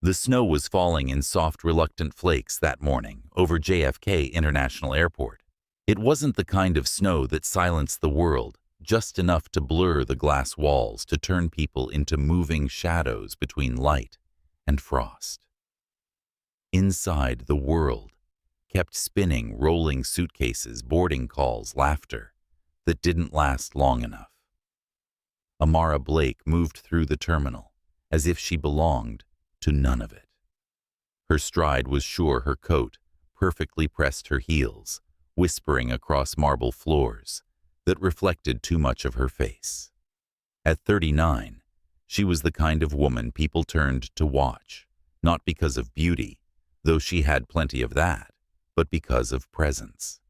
The snow was falling in soft, reluctant flakes that morning over JFK International Airport. It wasn't the kind of snow that silenced the world, just enough to blur the glass walls to turn people into moving shadows between light and frost. Inside, the world kept spinning, rolling suitcases, boarding calls, laughter that didn't last long enough. Amara Blake moved through the terminal as if she belonged to none of it. Her stride was sure, her coat perfectly pressed her heels, whispering across marble floors that reflected too much of her face. At 39, she was the kind of woman people turned to watch, not because of beauty, though she had plenty of that, but because of presence.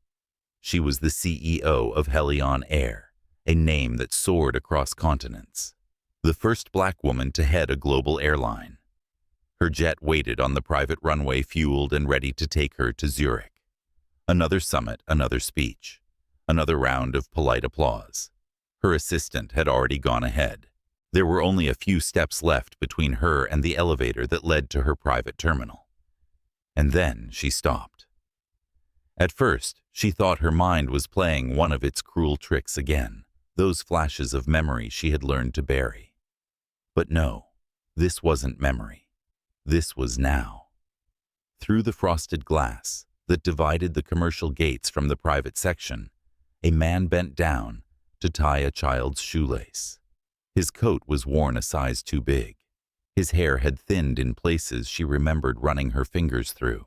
She was the CEO of Helion Air, a name that soared across continents. The first black woman to head a global airline. Her jet waited on the private runway, fueled and ready to take her to Zurich. Another summit, another speech, another round of polite applause. Her assistant had already gone ahead. There were only a few steps left between her and the elevator that led to her private terminal. And then she stopped. At first, she thought her mind was playing one of its cruel tricks again, those flashes of memory she had learned to bury. But no, this wasn't memory. This was now. Through the frosted glass that divided the commercial gates from the private section, a man bent down to tie a child's shoelace. His coat was worn a size too big. His hair had thinned in places she remembered running her fingers through.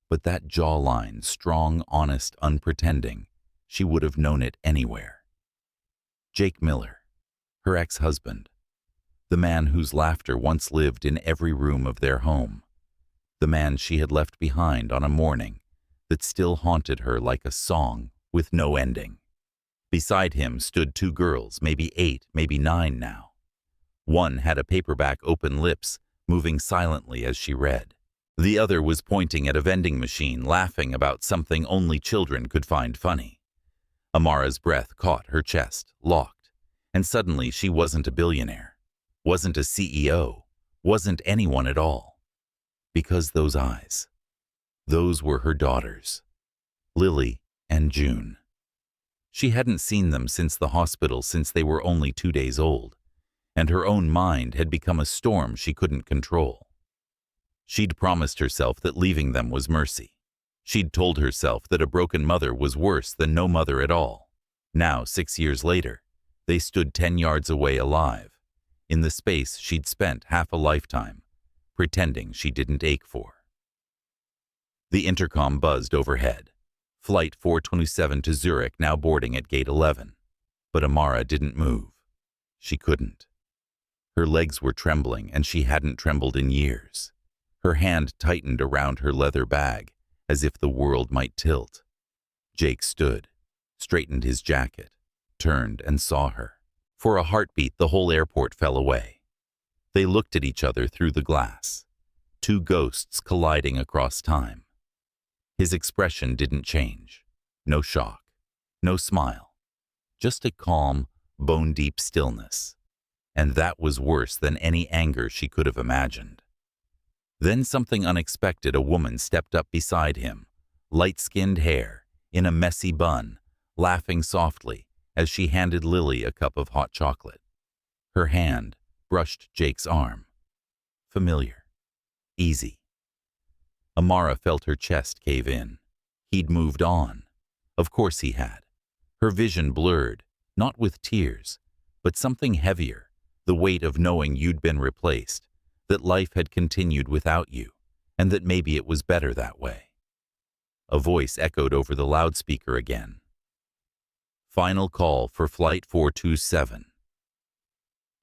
But that jawline, strong, honest, unpretending, she would have known it anywhere. Jake Miller, her ex-husband, the man whose laughter once lived in every room of their home, the man she had left behind on a morning that still haunted her like a song with no ending. Beside him stood two girls, maybe 8, maybe 9 now. One had a paperback, open lips, moving silently as she read. The other was pointing at a vending machine, laughing about something only children could find funny. Amara's breath caught her chest, locked, and suddenly she wasn't a billionaire, wasn't a CEO, wasn't anyone at all. Because those eyes, those were her daughters, Lily and June. She hadn't seen them since the hospital, since they were only 2 days old, and her own mind had become a storm she couldn't control. She'd promised herself that leaving them was mercy. She'd told herself that a broken mother was worse than no mother at all. Now, 6 years later, they stood 10 yards away, alive, in the space she'd spent half a lifetime pretending she didn't ache for. The intercom buzzed overhead. Flight 427 to Zurich now boarding at gate 11. But Amara didn't move. She couldn't. Her legs were trembling, and she hadn't trembled in years. Her hand tightened around her leather bag, as if the world might tilt. Jake stood, straightened his jacket, turned and saw her. For a heartbeat, the whole airport fell away. They looked at each other through the glass, two ghosts colliding across time. His expression didn't change. No shock, no smile, just a calm, bone-deep stillness. And that was worse than any anger she could have imagined. Then something unexpected. A woman stepped up beside him, light-skinned hair, in a messy bun, laughing softly as she handed Lily a cup of hot chocolate. Her hand brushed Jake's arm. Familiar. Easy. Amara felt her chest cave in. He'd moved on. Of course he had. Her vision blurred, not with tears, but something heavier, the weight of knowing you'd been replaced, that life had continued without you, and that maybe it was better that way. A voice echoed over the loudspeaker again. Final call for Flight 427.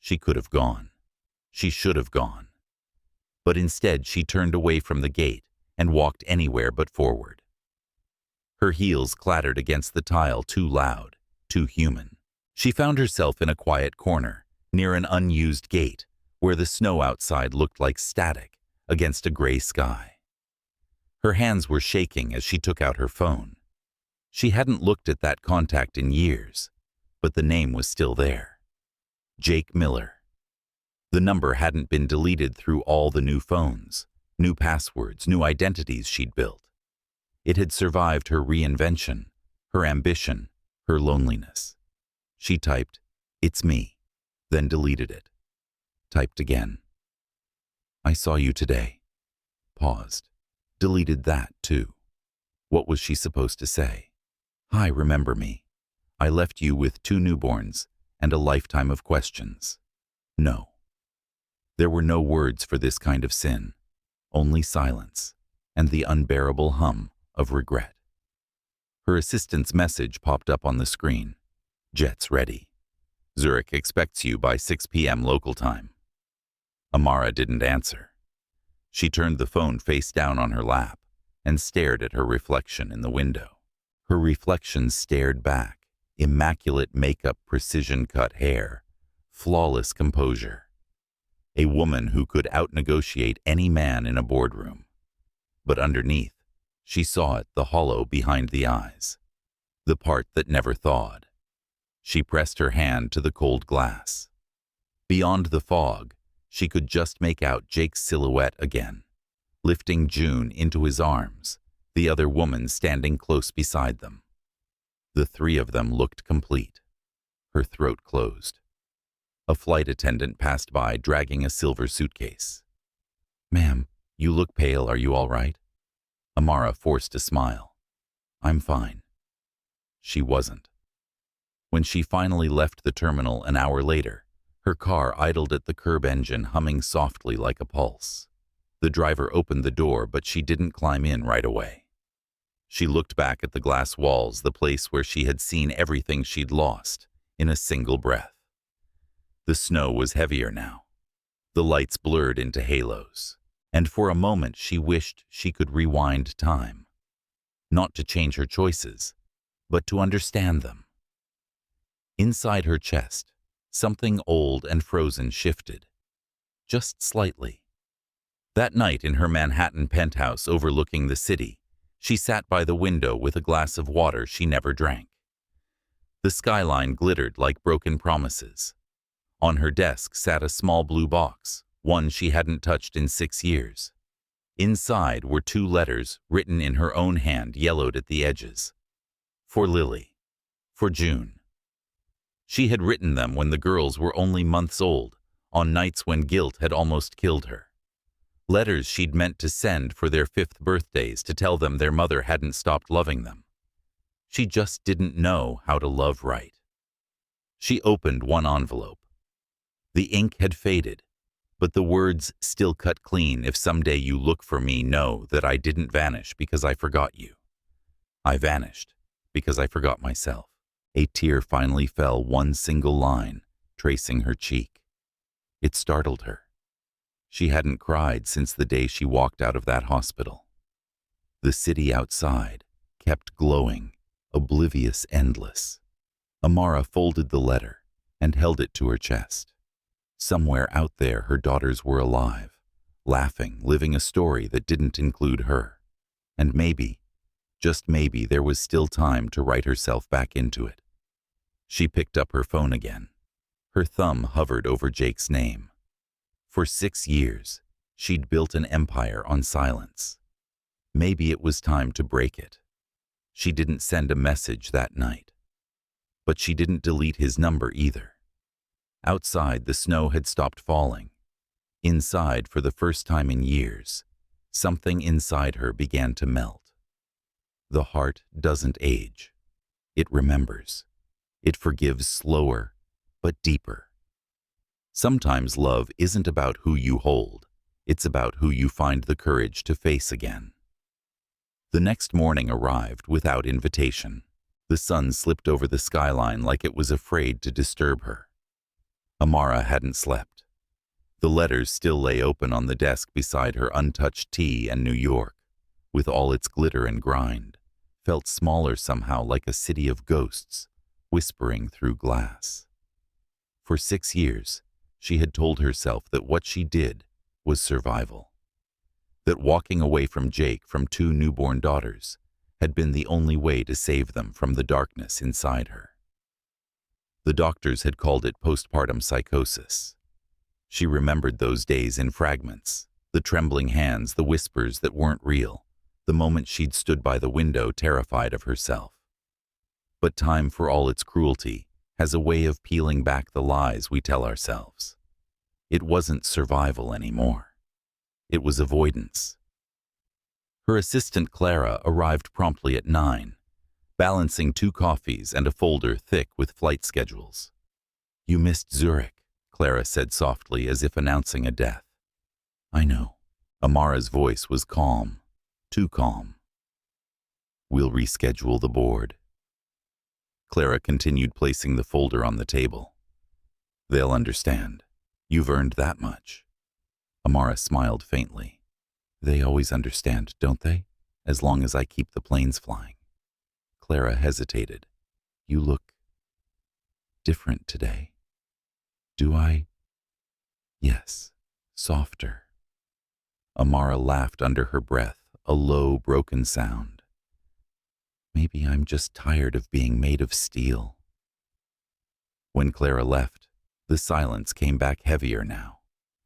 She could have gone. She should have gone. But instead she turned away from the gate and walked anywhere but forward. Her heels clattered against the tile, too loud, too human. She found herself in a quiet corner, near an unused gate, where the snow outside looked like static against a gray sky. Her hands were shaking as she took out her phone. She hadn't looked at that contact in years, but the name was still there. Jake Miller. The number hadn't been deleted through all the new phones, new passwords, new identities she'd built. It had survived her reinvention, her ambition, her loneliness. She typed, "It's me," then deleted it. Typed again. "I saw you today." Paused. Deleted that, too. What was she supposed to say? "Hi, remember me. I left you with 2 newborns and a lifetime of questions." No. There were no words for this kind of sin, only silence and the unbearable hum of regret. Her assistant's message popped up on the screen. "Jet's ready. Zurich expects you by 6 p.m. local time." Amara didn't answer. She turned the phone face down on her lap and stared at her reflection in the window. Her reflection stared back, immaculate makeup, precision-cut hair, flawless composure. A woman who could out-negotiate any man in a boardroom. But underneath, she saw it, the hollow behind the eyes, the part that never thawed. She pressed her hand to the cold glass. Beyond the fog, she could just make out Jake's silhouette again, lifting June into his arms, the other woman standing close beside them. The 3 of them looked complete. Her throat closed. A flight attendant passed by, dragging a silver suitcase. "Ma'am, you look pale. Are you all right?" Amara forced a smile. "I'm fine." She wasn't. When she finally left the terminal an hour later, her car idled at the curb, engine humming softly like a pulse. The driver opened the door, but she didn't climb in right away. She looked back at the glass walls, the place where she had seen everything she'd lost, in a single breath. The snow was heavier now. The lights blurred into halos, and for a moment she wished she could rewind time. Not to change her choices, but to understand them. Inside her chest, something old and frozen shifted, just slightly. That night in her Manhattan penthouse overlooking the city, she sat by the window with a glass of water she never drank. The skyline glittered like broken promises. On her desk sat a small blue box, one she hadn't touched in 6 years. Inside were 2 letters written in her own hand, yellowed at the edges. For Lily. For June. She had written them when the girls were only months old, on nights when guilt had almost killed her. Letters she'd meant to send for their 5th birthdays to tell them their mother hadn't stopped loving them. She just didn't know how to love right. She opened one envelope. The ink had faded, but the words still cut clean. "If someday you look for me, know that I didn't vanish because I forgot you. I vanished because I forgot myself." A tear finally fell, one single line, tracing her cheek. It startled her. She hadn't cried since the day she walked out of that hospital. The city outside kept glowing, oblivious, endless. Amara folded the letter and held it to her chest. Somewhere out there, her daughters were alive, laughing, living a story that didn't include her. And maybe, just maybe, there was still time to write herself back into it. She picked up her phone again. Her thumb hovered over Jake's name. For 6 years, she'd built an empire on silence. Maybe it was time to break it. She didn't send a message that night. But she didn't delete his number either. Outside, the snow had stopped falling. Inside, for the first time in years, something inside her began to melt. The heart doesn't age. It remembers. It forgives slower, but deeper. Sometimes love isn't about who you hold. It's about who you find the courage to face again. The next morning arrived without invitation. The sun slipped over the skyline like it was afraid to disturb her. Amara hadn't slept. The letters still lay open on the desk beside her, untouched tea, and New York, with all its glitter and grind, felt smaller somehow, like a city of ghosts, whispering through glass. For 6 years, she had told herself that what she did was survival. That walking away from Jake, from 2 newborn daughters, had been the only way to save them from the darkness inside her. The doctors had called it postpartum psychosis. She remembered those days in fragments, the trembling hands, the whispers that weren't real, the moment she'd stood by the window terrified of herself. But time, for all its cruelty, has a way of peeling back the lies we tell ourselves. It wasn't survival anymore. It was avoidance. Her assistant Clara arrived promptly at 9, balancing 2 coffees and a folder thick with flight schedules. "You missed Zurich," Clara said softly, as if announcing a death. "I know." Amara's voice was calm, too calm. "We'll reschedule the board." Clara continued placing the folder on the table. "They'll understand. You've earned that much." Amara smiled faintly. "They always understand, don't they? As long as I keep the planes flying." Clara hesitated. "You look different today." "Do I?" "Yes, softer." Amara laughed under her breath, a low, broken sound. "Maybe I'm just tired of being made of steel." When Clara left, the silence came back heavier now.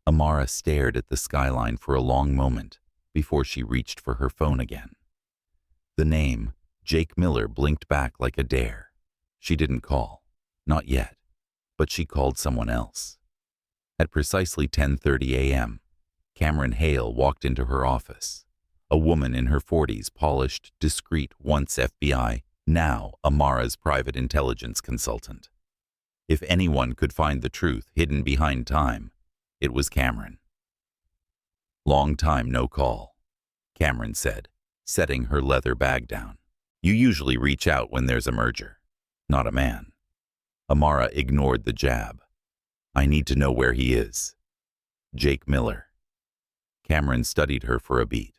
Amara stared at the skyline for a long moment before she reached for her phone again. The name, Jake Miller, blinked back like a dare. She didn't call. Not yet. But she called someone else. At precisely 10:30 a.m., Cameron Hale walked into her office. A woman in her 40s, polished, discreet, once FBI, now Amara's private intelligence consultant. If anyone could find the truth hidden behind time, it was Cameron. "Long time no call," Cameron said, setting her leather bag down. "You usually reach out when there's a merger. Not a man." Amara ignored the jab. "I need to know where he is." "Jake Miller." Cameron studied her for a beat.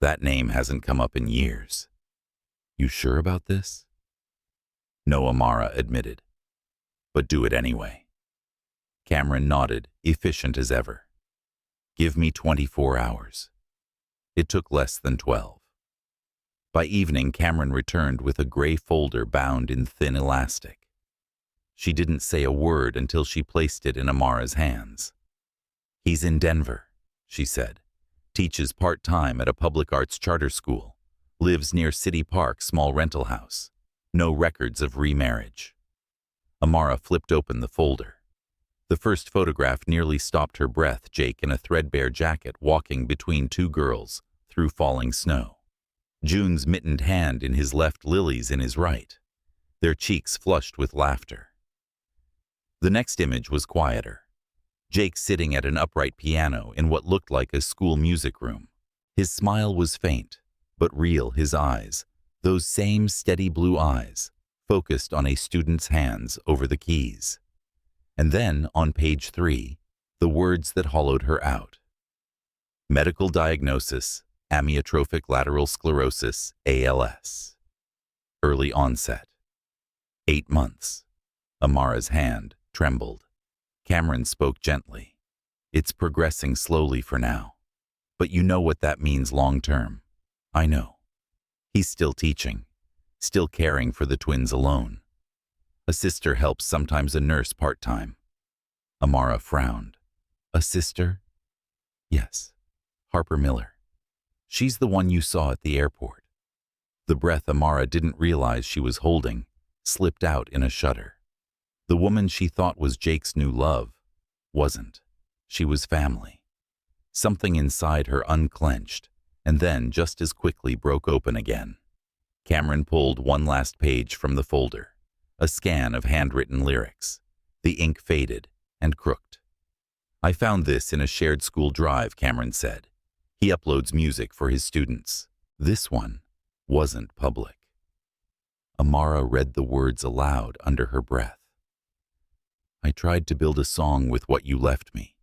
"That name hasn't come up in years." "You sure about this?" "No," Amara admitted. "But do it anyway." Cameron nodded, efficient as ever. "Give me 24 hours." It took less than 12. By evening, Cameron returned with a gray folder bound in thin elastic. She didn't say a word until she placed it in Amara's hands. "He's in Denver," she said. "Teaches part-time at a public arts charter school. Lives near City Park, small rental house. No records of remarriage." Amara flipped open the folder. The first photograph nearly stopped her breath. Jake in a threadbare jacket walking between 2 girls through falling snow. June's mittened hand in his left, Lily's in his right. Their cheeks flushed with laughter. The next image was quieter. Jake sitting at an upright piano in what looked like a school music room. His smile was faint, but real. His eyes, those same steady blue eyes, focused on a student's hands over the keys. And then, on page 3, the words that hollowed her out. "Medical diagnosis, amyotrophic lateral sclerosis, ALS. Early onset. 8 months." Amara's hand trembled. Cameron spoke gently. "It's progressing slowly for now. But you know what that means long term." "I know." "He's still teaching, still caring for the twins alone. A sister helps, sometimes a nurse part-time." Amara frowned. "A sister?" "Yes, Harper Miller. She's the one you saw at the airport." The breath Amara didn't realize she was holding slipped out in a shudder. The woman she thought was Jake's new love wasn't. She was family. Something inside her unclenched, and then just as quickly broke open again. Cameron pulled one last page from the folder, a scan of handwritten lyrics. The ink faded and crooked. "I found this in a shared school drive," Cameron said. "He uploads music for his students. This one wasn't public." Amara read the words aloud under her breath. "I tried to build a song with what you left me,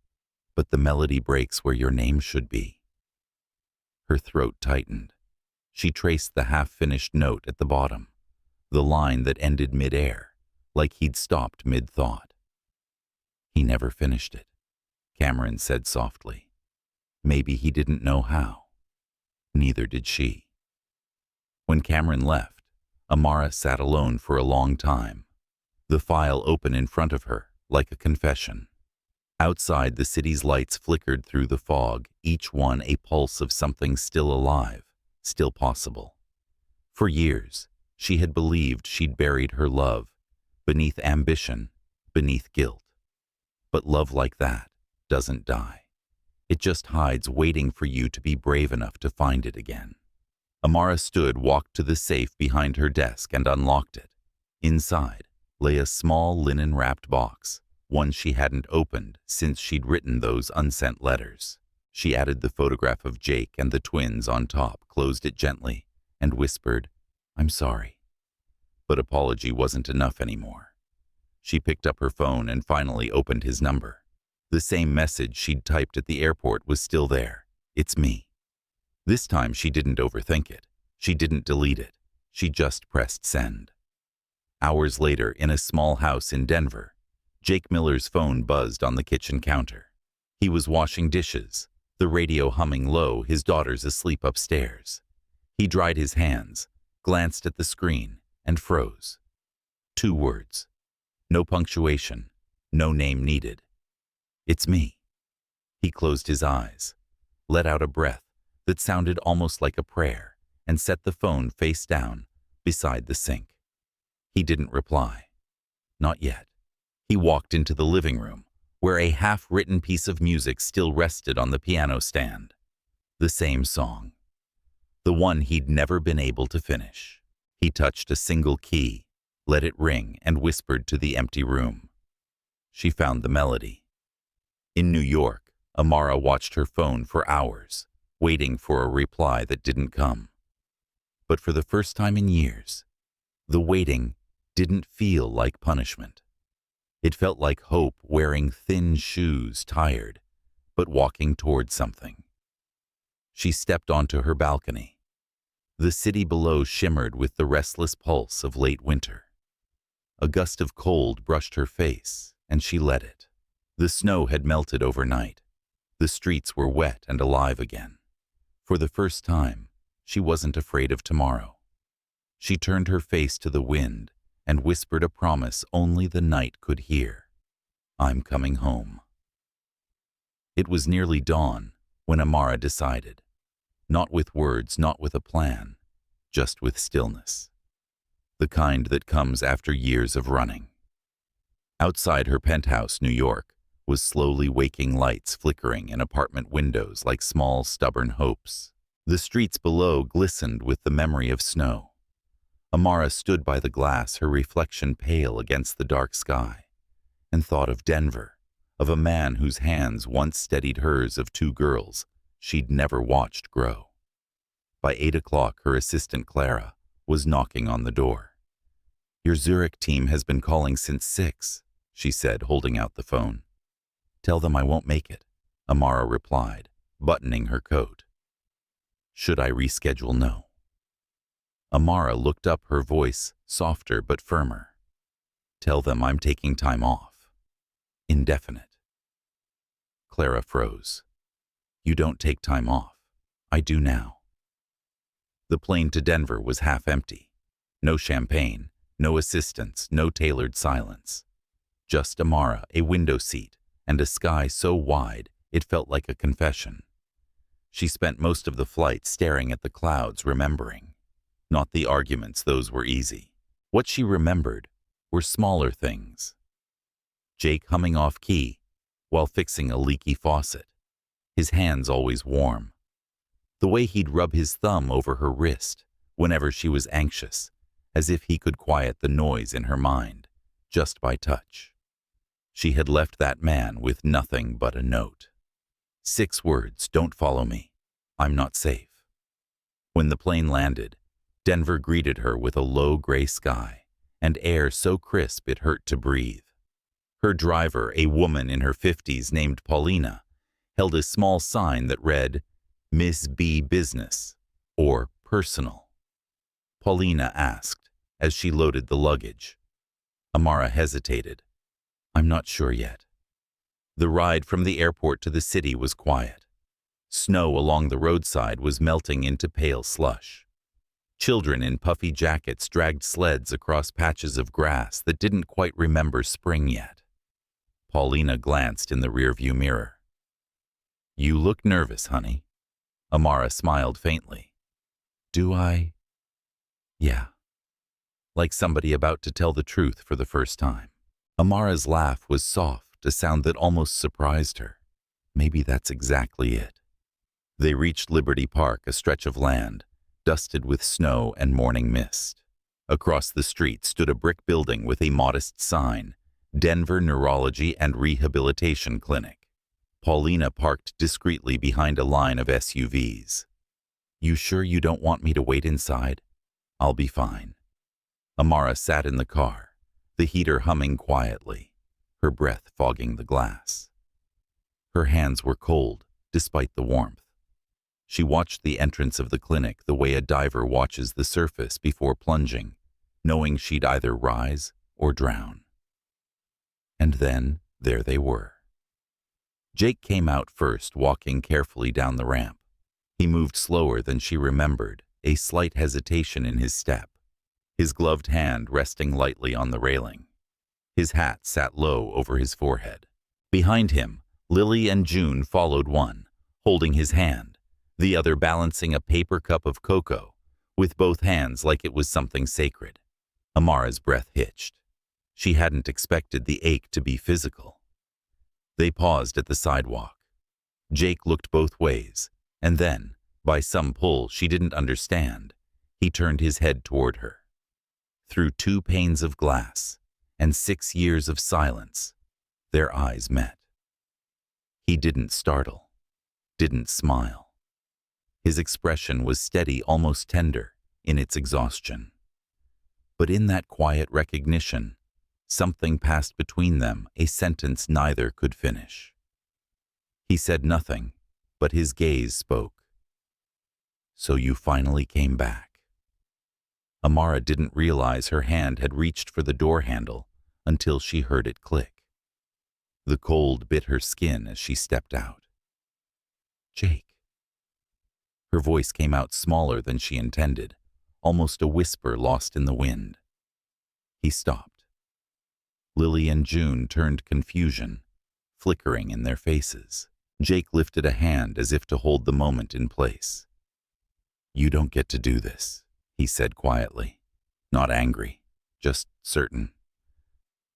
but the melody breaks where your name should be." Her throat tightened. She traced the half-finished note at the bottom, the line that ended mid-air, like he'd stopped mid-thought. "He never finished it," Cameron said softly. "Maybe he didn't know how." Neither did she. When Cameron left, Amara sat alone for a long time, the file open in front of her like a confession. Outside, the city's lights flickered through the fog, each one a pulse of something still alive, still possible. For years, she had believed she'd buried her love, beneath ambition, beneath guilt. But love like that doesn't die. It just hides, waiting for you to be brave enough to find it again. Amara walked to the safe behind her desk and unlocked it. Inside lay a small linen-wrapped box, one she hadn't opened since she'd written those unsent letters. She added the photograph of Jake and the twins on top, closed it gently, and whispered, "I'm sorry." But apology wasn't enough anymore. She picked up her phone and finally opened his number. The same message she'd typed at the airport was still there. "It's me." This time she didn't overthink it. She didn't delete it. She just pressed send. Hours later, in a small house in Denver, Jake Miller's phone buzzed on the kitchen counter. He was washing dishes, the radio humming low, his daughters asleep upstairs. He dried his hands, glanced at the screen, and froze. 2 words. No punctuation, no name needed. "It's me." He closed his eyes, let out a breath that sounded almost like a prayer, and set the phone face down beside the sink. He didn't reply. Not yet. He walked into the living room, where a half-written piece of music still rested on the piano stand. The same song. The one he'd never been able to finish. He touched a single key, let it ring, and whispered to the empty room. She found the melody. In New York, Amara watched her phone for hours, waiting for a reply that didn't come. But for the first time in years, the waiting didn't feel like punishment. It felt like hope, wearing thin shoes, tired, but walking toward something. She stepped onto her balcony. The city below shimmered with the restless pulse of late winter. A gust of cold brushed her face, and she let it. The snow had melted overnight. The streets were wet and alive again. For the first time, she wasn't afraid of tomorrow. She turned her face to the wind and whispered a promise only the night could hear. "I'm coming home." It was nearly dawn when Amara decided. Not with words, not with a plan, just with stillness. The kind that comes after years of running. Outside her penthouse, New York, was slowly waking, lights flickering in apartment windows like small, stubborn hopes. The streets below glistened with the memory of snow. Amara stood by the glass, her reflection pale against the dark sky, and thought of Denver, of a man whose hands once steadied hers, of 2 girls she'd never watched grow. By 8 o'clock, her assistant Clara was knocking on the door. "Your Zurich team has been calling since 6, she said, holding out the phone. "Tell them I won't make it," Amara replied, buttoning her coat. "Should I reschedule?" "No." Amara looked up, her voice softer but firmer. "Tell them I'm taking time off. Indefinite." Clara froze. "You don't take time off. I do now." The plane to Denver was half empty. No champagne, no assistants, no tailored silence. Just Amara, a window seat, and a sky so wide it felt like a confession. She spent most of the flight staring at the clouds, remembering. Not the arguments, those were easy. What she remembered were smaller things. Jake humming off key while fixing a leaky faucet, his hands always warm. The way he'd rub his thumb over her wrist whenever she was anxious, as if he could quiet the noise in her mind, just by touch. She had left that man with nothing but a note. 6 words, "Don't follow me. I'm not safe." When the plane landed, Denver greeted her with a low gray sky and air so crisp it hurt to breathe. Her driver, a woman in her 50s named Paulina, held a small sign that read, "Miss B Business," or "Personal." Paulina asked as she loaded the luggage. Amara hesitated. "I'm not sure yet." The ride from the airport to the city was quiet. Snow along the roadside was melting into pale slush. Children in puffy jackets dragged sleds across patches of grass that didn't quite remember spring yet. Paulina glanced in the rearview mirror. "You look nervous, honey." Amara smiled faintly. "Do I?" "Yeah." Like somebody about to tell the truth for the first time. Amara's laugh was soft, a sound that almost surprised her. Maybe that's exactly it. They reached Liberty Park, a stretch of land, dusted with snow and morning mist. Across the street stood a brick building with a modest sign, Denver Neurology and Rehabilitation Clinic. Paulina parked discreetly behind a line of SUVs. "You sure you don't want me to wait inside? I'll be fine." Amara sat in the car, the heater humming quietly, her breath fogging the glass. Her hands were cold, despite the warmth. She watched the entrance of the clinic the way a diver watches the surface before plunging, knowing she'd either rise or drown. And then, there they were. Jake came out first, walking carefully down the ramp. He moved slower than she remembered, a slight hesitation in his step, his gloved hand resting lightly on the railing. His hat sat low over his forehead. Behind him, Lily and June followed, one holding his hand, the other balancing a paper cup of cocoa, with both hands like it was something sacred. Amara's breath hitched. She hadn't expected the ache to be physical. They paused at the sidewalk. Jake looked both ways, and then, by some pull she didn't understand, he turned his head toward her. Through 2 panes of glass and 6 years of silence, their eyes met. He didn't startle, didn't smile. His expression was steady, almost tender, in its exhaustion. But in that quiet recognition, something passed between them, a sentence neither could finish. He said nothing, but his gaze spoke. "So you finally came back." Amara didn't realize her hand had reached for the door handle until she heard it click. The cold bit her skin as she stepped out. "Jake." Her voice came out smaller than she intended, almost a whisper lost in the wind. He stopped. Lily and June turned confusion, flickering in their faces. Jake lifted a hand as if to hold the moment in place. "You don't get to do this," he said quietly, not angry, just certain.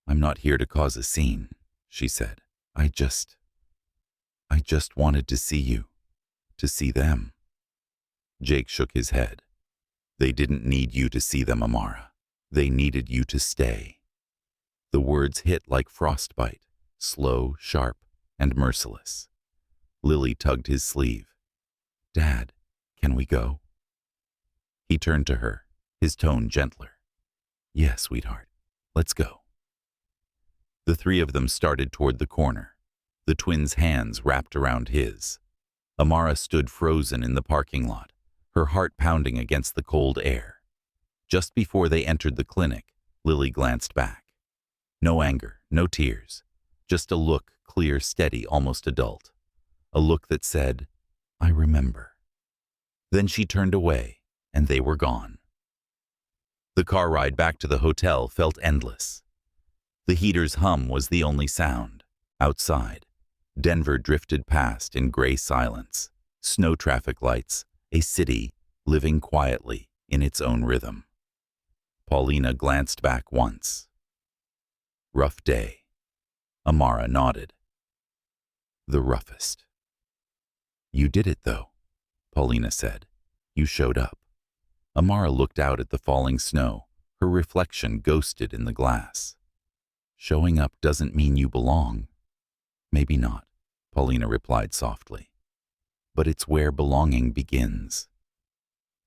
"I'm not here to cause a scene," she said. I just wanted to see you, to see them." Jake shook his head. "They didn't need you to see them, Amara. They needed you to stay." The words hit like frostbite, slow, sharp, and merciless. Lily tugged his sleeve. "Dad, can we go?" He turned to her, his tone gentler. "Yes, sweetheart. Let's go." The 3 of them started toward the corner, the twins' hands wrapped around his. Amara stood frozen in the parking lot, her heart pounding against the cold air. Just before they entered the clinic, Lily glanced back. No anger, no tears, just a look, clear, steady, almost adult. A look that said, "I remember." Then she turned away, and they were gone. The car ride back to the hotel felt endless. The heater's hum was the only sound. Outside, Denver drifted past in gray silence, snow traffic lights, a city living quietly in its own rhythm. Paulina glanced back once. "Rough day." Amara nodded. "The roughest." "You did it, though," Paulina said. "You showed up." Amara looked out at the falling snow, her reflection ghosted in the glass. "Showing up doesn't mean you belong." "Maybe not," Paulina replied softly. "But it's where belonging begins."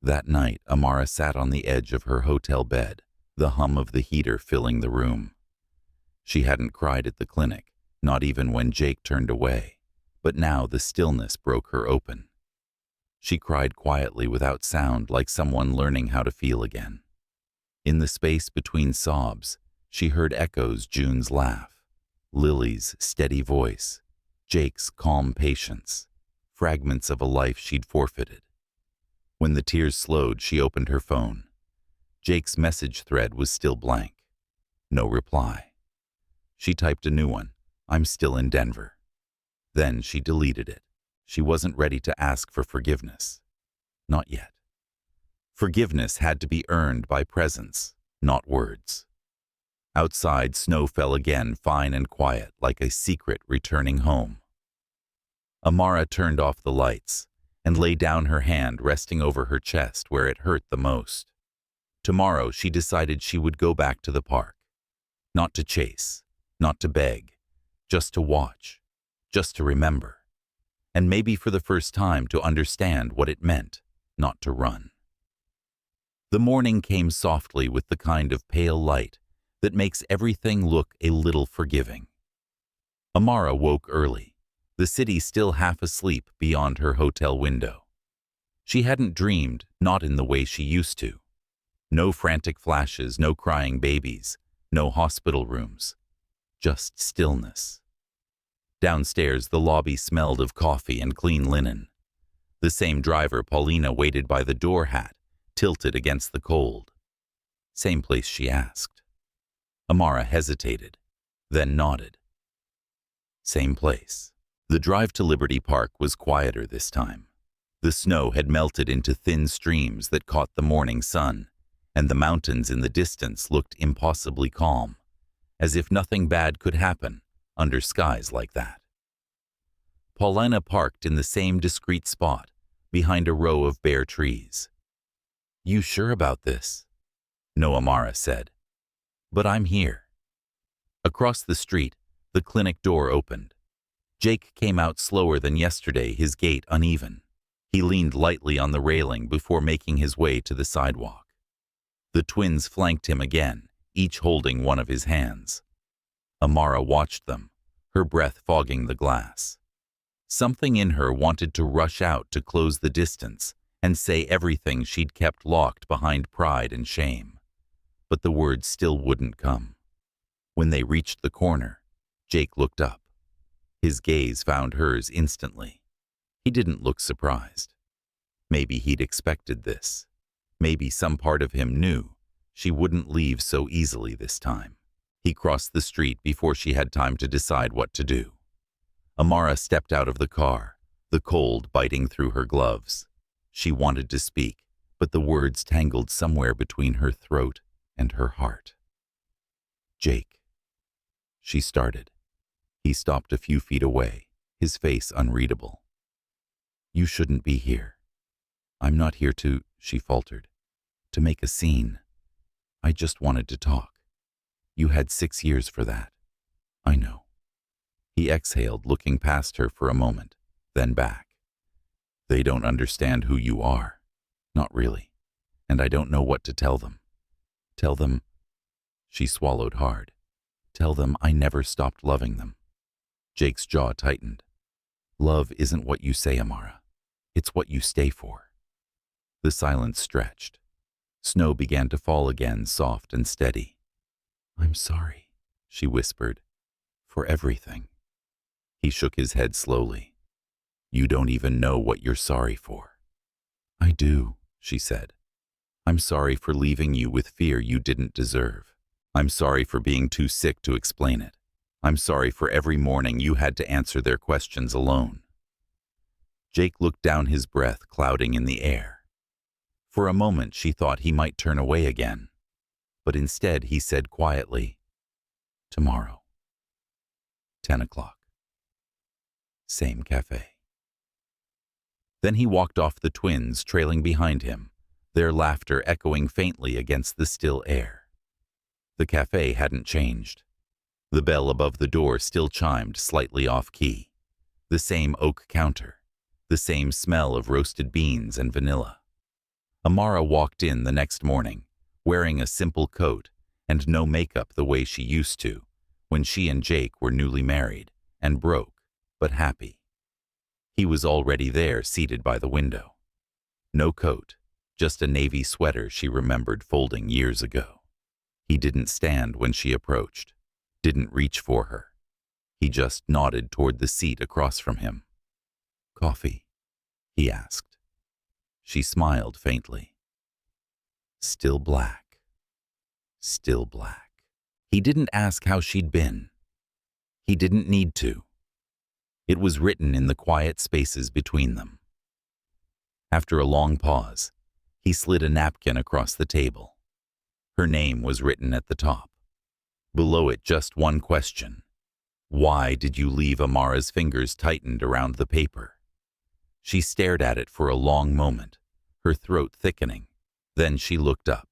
That night, Amara sat on the edge of her hotel bed, the hum of the heater filling the room. She hadn't cried at the clinic, not even when Jake turned away, but now the stillness broke her open. She cried quietly without sound, like someone learning how to feel again. In the space between sobs, she heard echoes: June's laugh, Lily's steady voice, Jake's calm patience, fragments of a life she'd forfeited. When the tears slowed, she opened her phone. Jake's message thread was still blank. No reply. She typed a new one. I'm still in Denver. Then she deleted it. She wasn't ready to ask for forgiveness. Not yet. Forgiveness had to be earned by presence, not words. Outside, snow fell again, fine and quiet, like a secret returning home. Amara turned off the lights and lay down, her hand resting over her chest where it hurt the most. Tomorrow, she decided she would go back to the park. Not to chase, not to beg, just to watch, just to remember. And maybe for the first time to understand what it meant not to run. The morning came softly with the kind of pale light that makes everything look a little forgiving. Amara woke early, the city still half asleep beyond her hotel window. She hadn't dreamed, not in the way she used to. No frantic flashes, no crying babies, no hospital rooms. Just stillness. Downstairs, the lobby smelled of coffee and clean linen. The same driver Paulina waited by the door, hat tilted against the cold. Same place she asked. Amara hesitated, then nodded. Same place. The drive to Liberty Park was quieter this time. The snow had melted into thin streams that caught the morning sun, and the mountains in the distance looked impossibly calm, as if nothing bad could happen under skies like that. Paulina parked in the same discreet spot, behind a row of bare trees. "You sure about this?" "No," Amara said. "But I'm here." Across the street, the clinic door opened. Jake came out slower than yesterday, his gait uneven. He leaned lightly on the railing before making his way to the sidewalk. The twins flanked him again, each holding one of his hands. Amara watched them, her breath fogging the glass. Something in her wanted to rush out to close the distance and say everything she'd kept locked behind pride and shame. But the words still wouldn't come. When they reached the corner, Jake looked up. His gaze found hers instantly. He didn't look surprised. Maybe he'd expected this. Maybe some part of him knew she wouldn't leave so easily this time. He crossed the street before she had time to decide what to do. Amara stepped out of the car, the cold biting through her gloves. She wanted to speak, but the words tangled somewhere between her throat and her heart. "Jake," she started. He stopped a few feet away, his face unreadable. "You shouldn't be here." "I'm not here to," she faltered, "to make a scene. I just wanted to talk. You had 6 years for that." "I know." He exhaled, looking past her for a moment, then back. "They don't understand who you are. Not really. And I don't know what to tell them. Tell them," she swallowed hard, "tell them I never stopped loving them." Jake's jaw tightened. "Love isn't what you say, Amara. It's what you stay for." The silence stretched. Snow began to fall again, soft and steady. "I'm sorry," she whispered, "for everything." He shook his head slowly. "You don't even know what you're sorry for." "I do," she said. "I'm sorry for leaving you with fear you didn't deserve. I'm sorry for being too sick to explain it. I'm sorry for every morning you had to answer their questions alone." Jake looked down, his breath clouding in the air. For a moment she thought he might turn away again, but instead he said quietly, "Tomorrow. 10 o'clock. Same cafe." Then he walked off, the twins trailing behind him, their laughter echoing faintly against the still air. The cafe hadn't changed. The bell above the door still chimed slightly off-key. The same oak counter, the same smell of roasted beans and vanilla. Amara walked in the next morning, wearing a simple coat and no makeup the way she used to when she and Jake were newly married and broke, but happy. He was already there, seated by the window. No coat, just a navy sweater she remembered folding years ago. He didn't stand when she approached, didn't reach for her. He just nodded toward the seat across from him. "Coffee?" he asked. She smiled faintly. Still black. Still black. He didn't ask how she'd been. He didn't need to. It was written in the quiet spaces between them. After a long pause, he slid a napkin across the table. Her name was written at the top. Below it, just one question. Why did you leave? Amara's fingers tightened around the paper. She stared at it for a long moment, her throat thickening. Then she looked up.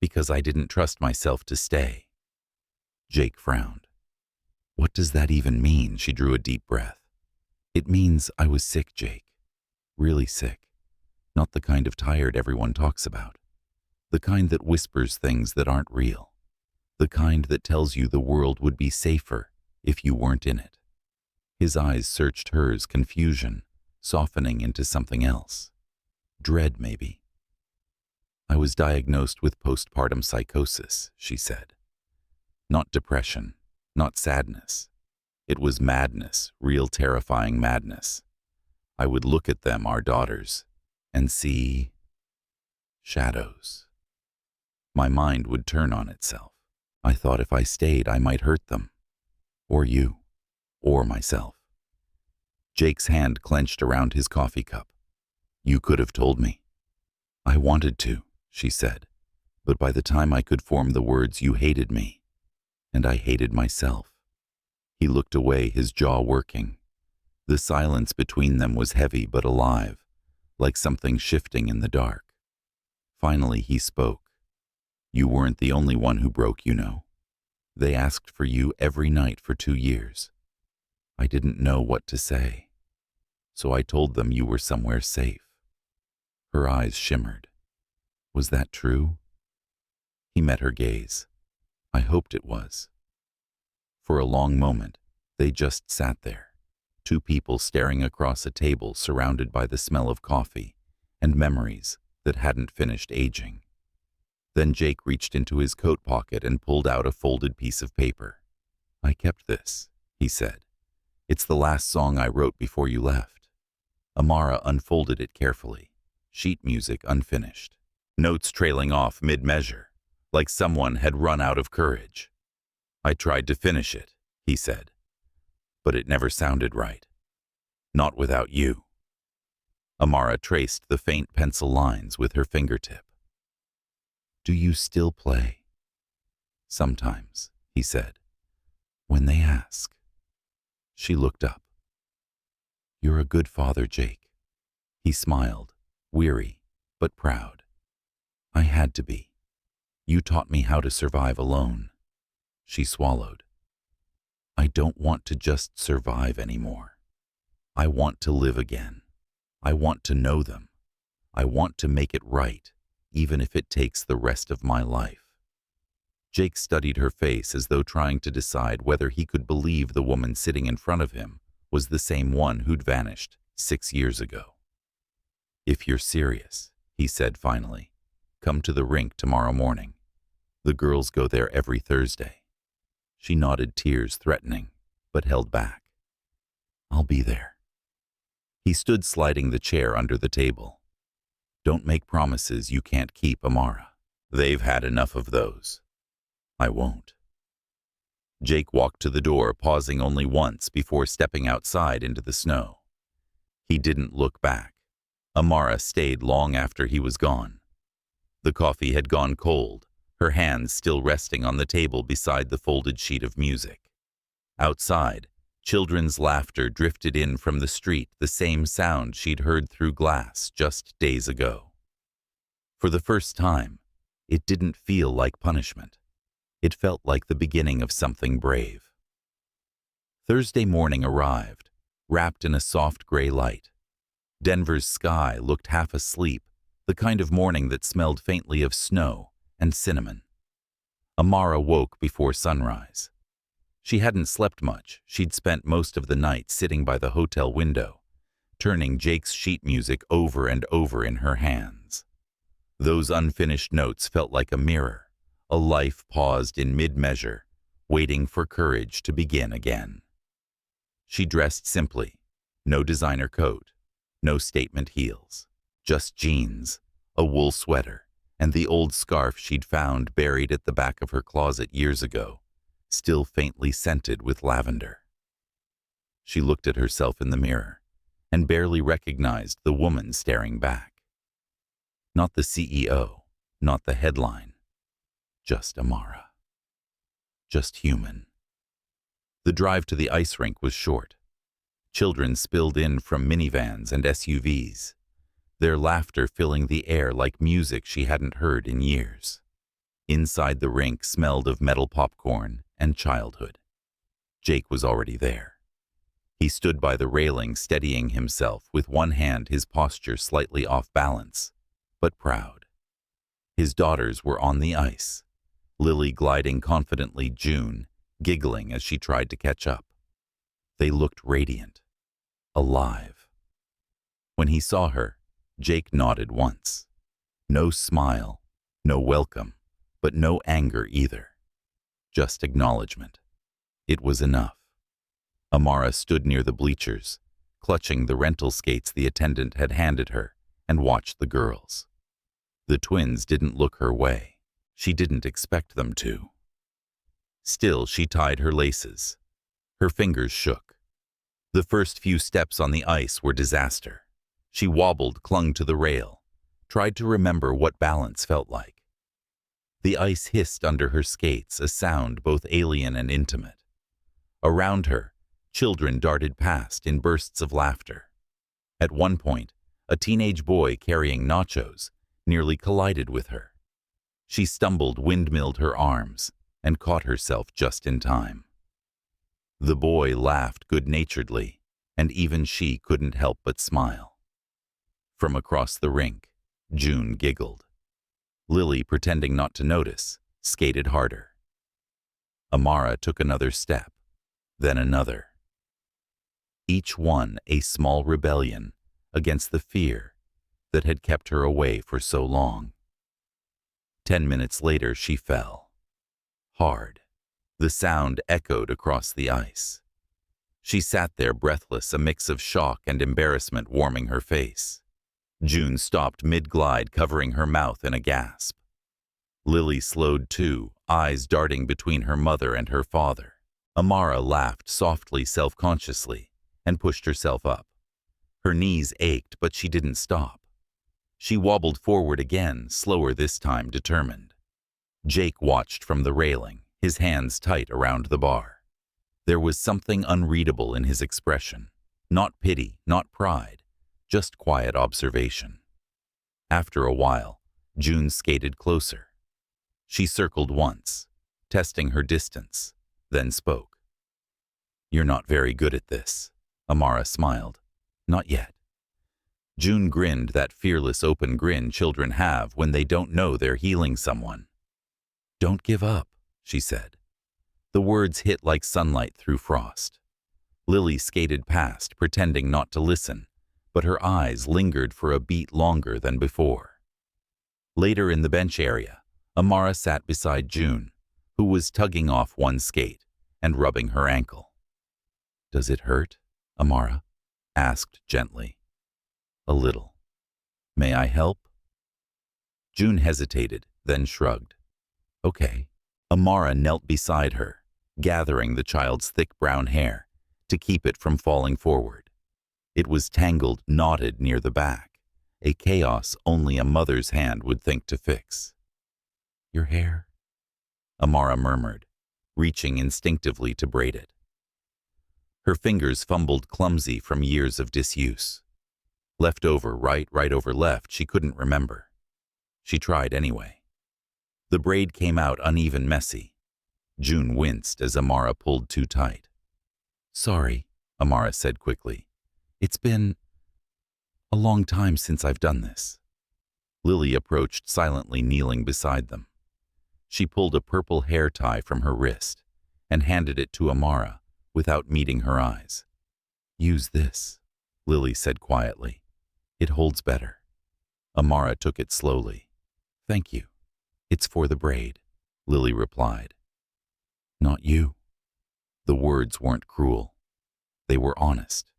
Because I didn't trust myself to stay. Jake frowned. What does that even mean? She drew a deep breath. It means I was sick, Jake. Really sick. Not the kind of tired everyone talks about. The kind that whispers things that aren't real. The kind that tells you the world would be safer if you weren't in it. His eyes searched hers, confusion, softening into something else. Dread, maybe. I was diagnosed with postpartum psychosis, she said. Not depression, not sadness. It was madness, real terrifying madness. I would look at them, our daughters, and see shadows. My mind would turn on itself. I thought if I stayed, I might hurt them. Or you. Or myself. Jake's hand clenched around his coffee cup. You could have told me. I wanted to, she said, but by the time I could form the words, you hated me. And I hated myself. He looked away, his jaw working. The silence between them was heavy but alive, like something shifting in the dark. Finally he spoke. You weren't the only one who broke, you know. They asked for you every night for 2 years. I didn't know what to say. So I told them you were somewhere safe. Her eyes shimmered. Was that true? He met her gaze. I hoped it was. For a long moment, they just sat there, two people staring across a table surrounded by the smell of coffee and memories that hadn't finished aging. Then Jake reached into his coat pocket and pulled out a folded piece of paper. I kept this, he said. It's the last song I wrote before you left. Amara unfolded it carefully, sheet music unfinished, notes trailing off mid-measure, like someone had run out of courage. I tried to finish it, he said, but it never sounded right. Not without you. Amara traced the faint pencil lines with her fingertip. Do you still play? Sometimes, he said, when they ask. She looked up. You're a good father, Jake. He smiled, weary, but proud. I had to be. You taught me how to survive alone. She swallowed. I don't want to just survive anymore. I want to live again. I want to know them. I want to make it right, even if it takes the rest of my life. Jake studied her face as though trying to decide whether he could believe the woman sitting in front of him was the same one who'd vanished 6 years ago. If you're serious, he said finally, come to the rink tomorrow morning. The girls go there every Thursday. She nodded, tears threatening, but held back. I'll be there. He stood, sliding the chair under the table. Don't make promises you can't keep, Amara. They've had enough of those. I won't. Jake walked to the door, pausing only once before stepping outside into the snow. He didn't look back. Amara stayed long after he was gone. The coffee had gone cold, her hands still resting on the table beside the folded sheet of music. Outside, children's laughter drifted in from the street, the same sound she'd heard through glass just days ago. For the first time, it didn't feel like punishment. It felt like the beginning of something brave. Thursday morning arrived, wrapped in a soft gray light. Denver's sky looked half asleep, the kind of morning that smelled faintly of snow and cinnamon. Amara woke before sunrise. She hadn't slept much. She'd spent most of the night sitting by the hotel window, turning Jake's sheet music over and over in her hands. Those unfinished notes felt like a mirror, a life paused in mid-measure, waiting for courage to begin again. She dressed simply, no designer coat, no statement heels, just jeans, a wool sweater, and the old scarf she'd found buried at the back of her closet years ago, still faintly scented with lavender. She looked at herself in the mirror and barely recognized the woman staring back. Not the CEO, not the headline, just Amara. Just human. The drive to the ice rink was short. Children spilled in from minivans and SUVs, their laughter filling the air like music she hadn't heard in years. Inside the rink smelled of metal popcorn and childhood. Jake was already there. He stood by the railing, steadying himself, with one hand, his posture slightly off balance, but proud. His daughters were on the ice, Lily gliding confidently, June giggling as she tried to catch up. They looked radiant, alive. When he saw her, Jake nodded once. No smile, no welcome, but no anger either. Just acknowledgement. It was enough. Amara stood near the bleachers, clutching the rental skates the attendant had handed her, and watched the girls. The twins didn't look her way. She didn't expect them to. Still, she tied her laces. Her fingers shook. The first few steps on the ice were disaster. She wobbled, clung to the rail, tried to remember what balance felt like. The ice hissed under her skates, a sound both alien and intimate. Around her, children darted past in bursts of laughter. At one point, a teenage boy carrying nachos nearly collided with her. She stumbled, windmilled her arms, and caught herself just in time. The boy laughed good-naturedly, and even she couldn't help but smile. From across the rink, June giggled. Lily, pretending not to notice, skated harder. Amara took another step, then another. Each one a small rebellion against the fear that had kept her away for so long. 10 minutes later, she fell. Hard. The sound echoed across the ice. She sat there breathless, a mix of shock and embarrassment warming her face. June stopped mid-glide, covering her mouth in a gasp. Lily slowed too, eyes darting between her mother and her father. Amara laughed softly, self-consciously, and pushed herself up. Her knees ached, but she didn't stop. She wobbled forward again, slower this time, determined. Jake watched from the railing, his hands tight around the bar. There was something unreadable in his expression. Not pity, not pride, just quiet observation. After a while, June skated closer. She circled once, testing her distance, then spoke. "You're not very good at this." Amara smiled. "Not yet." June grinned, that fearless open grin children have when they don't know they're healing someone. "Don't give up," she said. The words hit like sunlight through frost. Lily skated past, pretending not to listen, but her eyes lingered for a beat longer than before. Later in the bench area, Amara sat beside June, who was tugging off one skate and rubbing her ankle. "Does it hurt?" Amara asked gently. "A little. May I help?" June hesitated, then shrugged. "Okay." Amara knelt beside her, gathering the child's thick brown hair to keep it from falling forward. It was tangled, knotted near the back, a chaos only a mother's hand would think to fix. "Your hair?" Amara murmured, reaching instinctively to braid it. Her fingers fumbled, clumsy from years of disuse. Left over right, right over left, she couldn't remember. She tried anyway. The braid came out uneven, messy. June winced as Amara pulled too tight. "Sorry," Amara said quickly. "It's been a long time since I've done this." Lily approached silently, kneeling beside them. She pulled a purple hair tie from her wrist and handed it to Amara without meeting her eyes. "Use this," Lily said quietly. "It holds better." Amara took it slowly. "Thank you. It's for the braid," Lily replied. "Not you." The words weren't cruel. They were honest.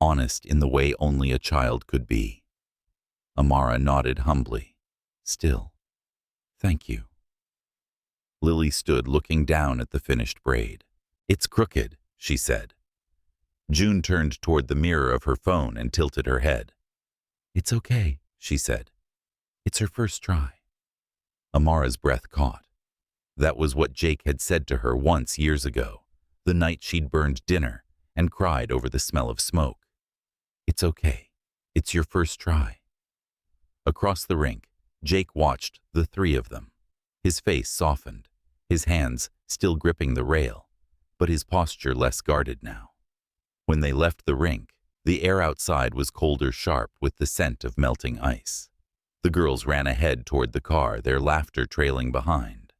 Honest in the way only a child could be. Amara nodded humbly. "Still, thank you." Lily stood looking down at the finished braid. "It's crooked," she said. June turned toward the mirror of her phone and tilted her head. "It's okay," she said. "It's her first try." Amara's breath caught. That was what Jake had said to her once years ago, the night she'd burned dinner and cried over the smell of smoke. "It's okay. It's your first try." Across the rink, Jake watched the three of them. His face softened, his hands still gripping the rail, but his posture less guarded now. When they left the rink, the air outside was colder sharp with the scent of melting ice. The girls ran ahead toward the car, their laughter trailing behind.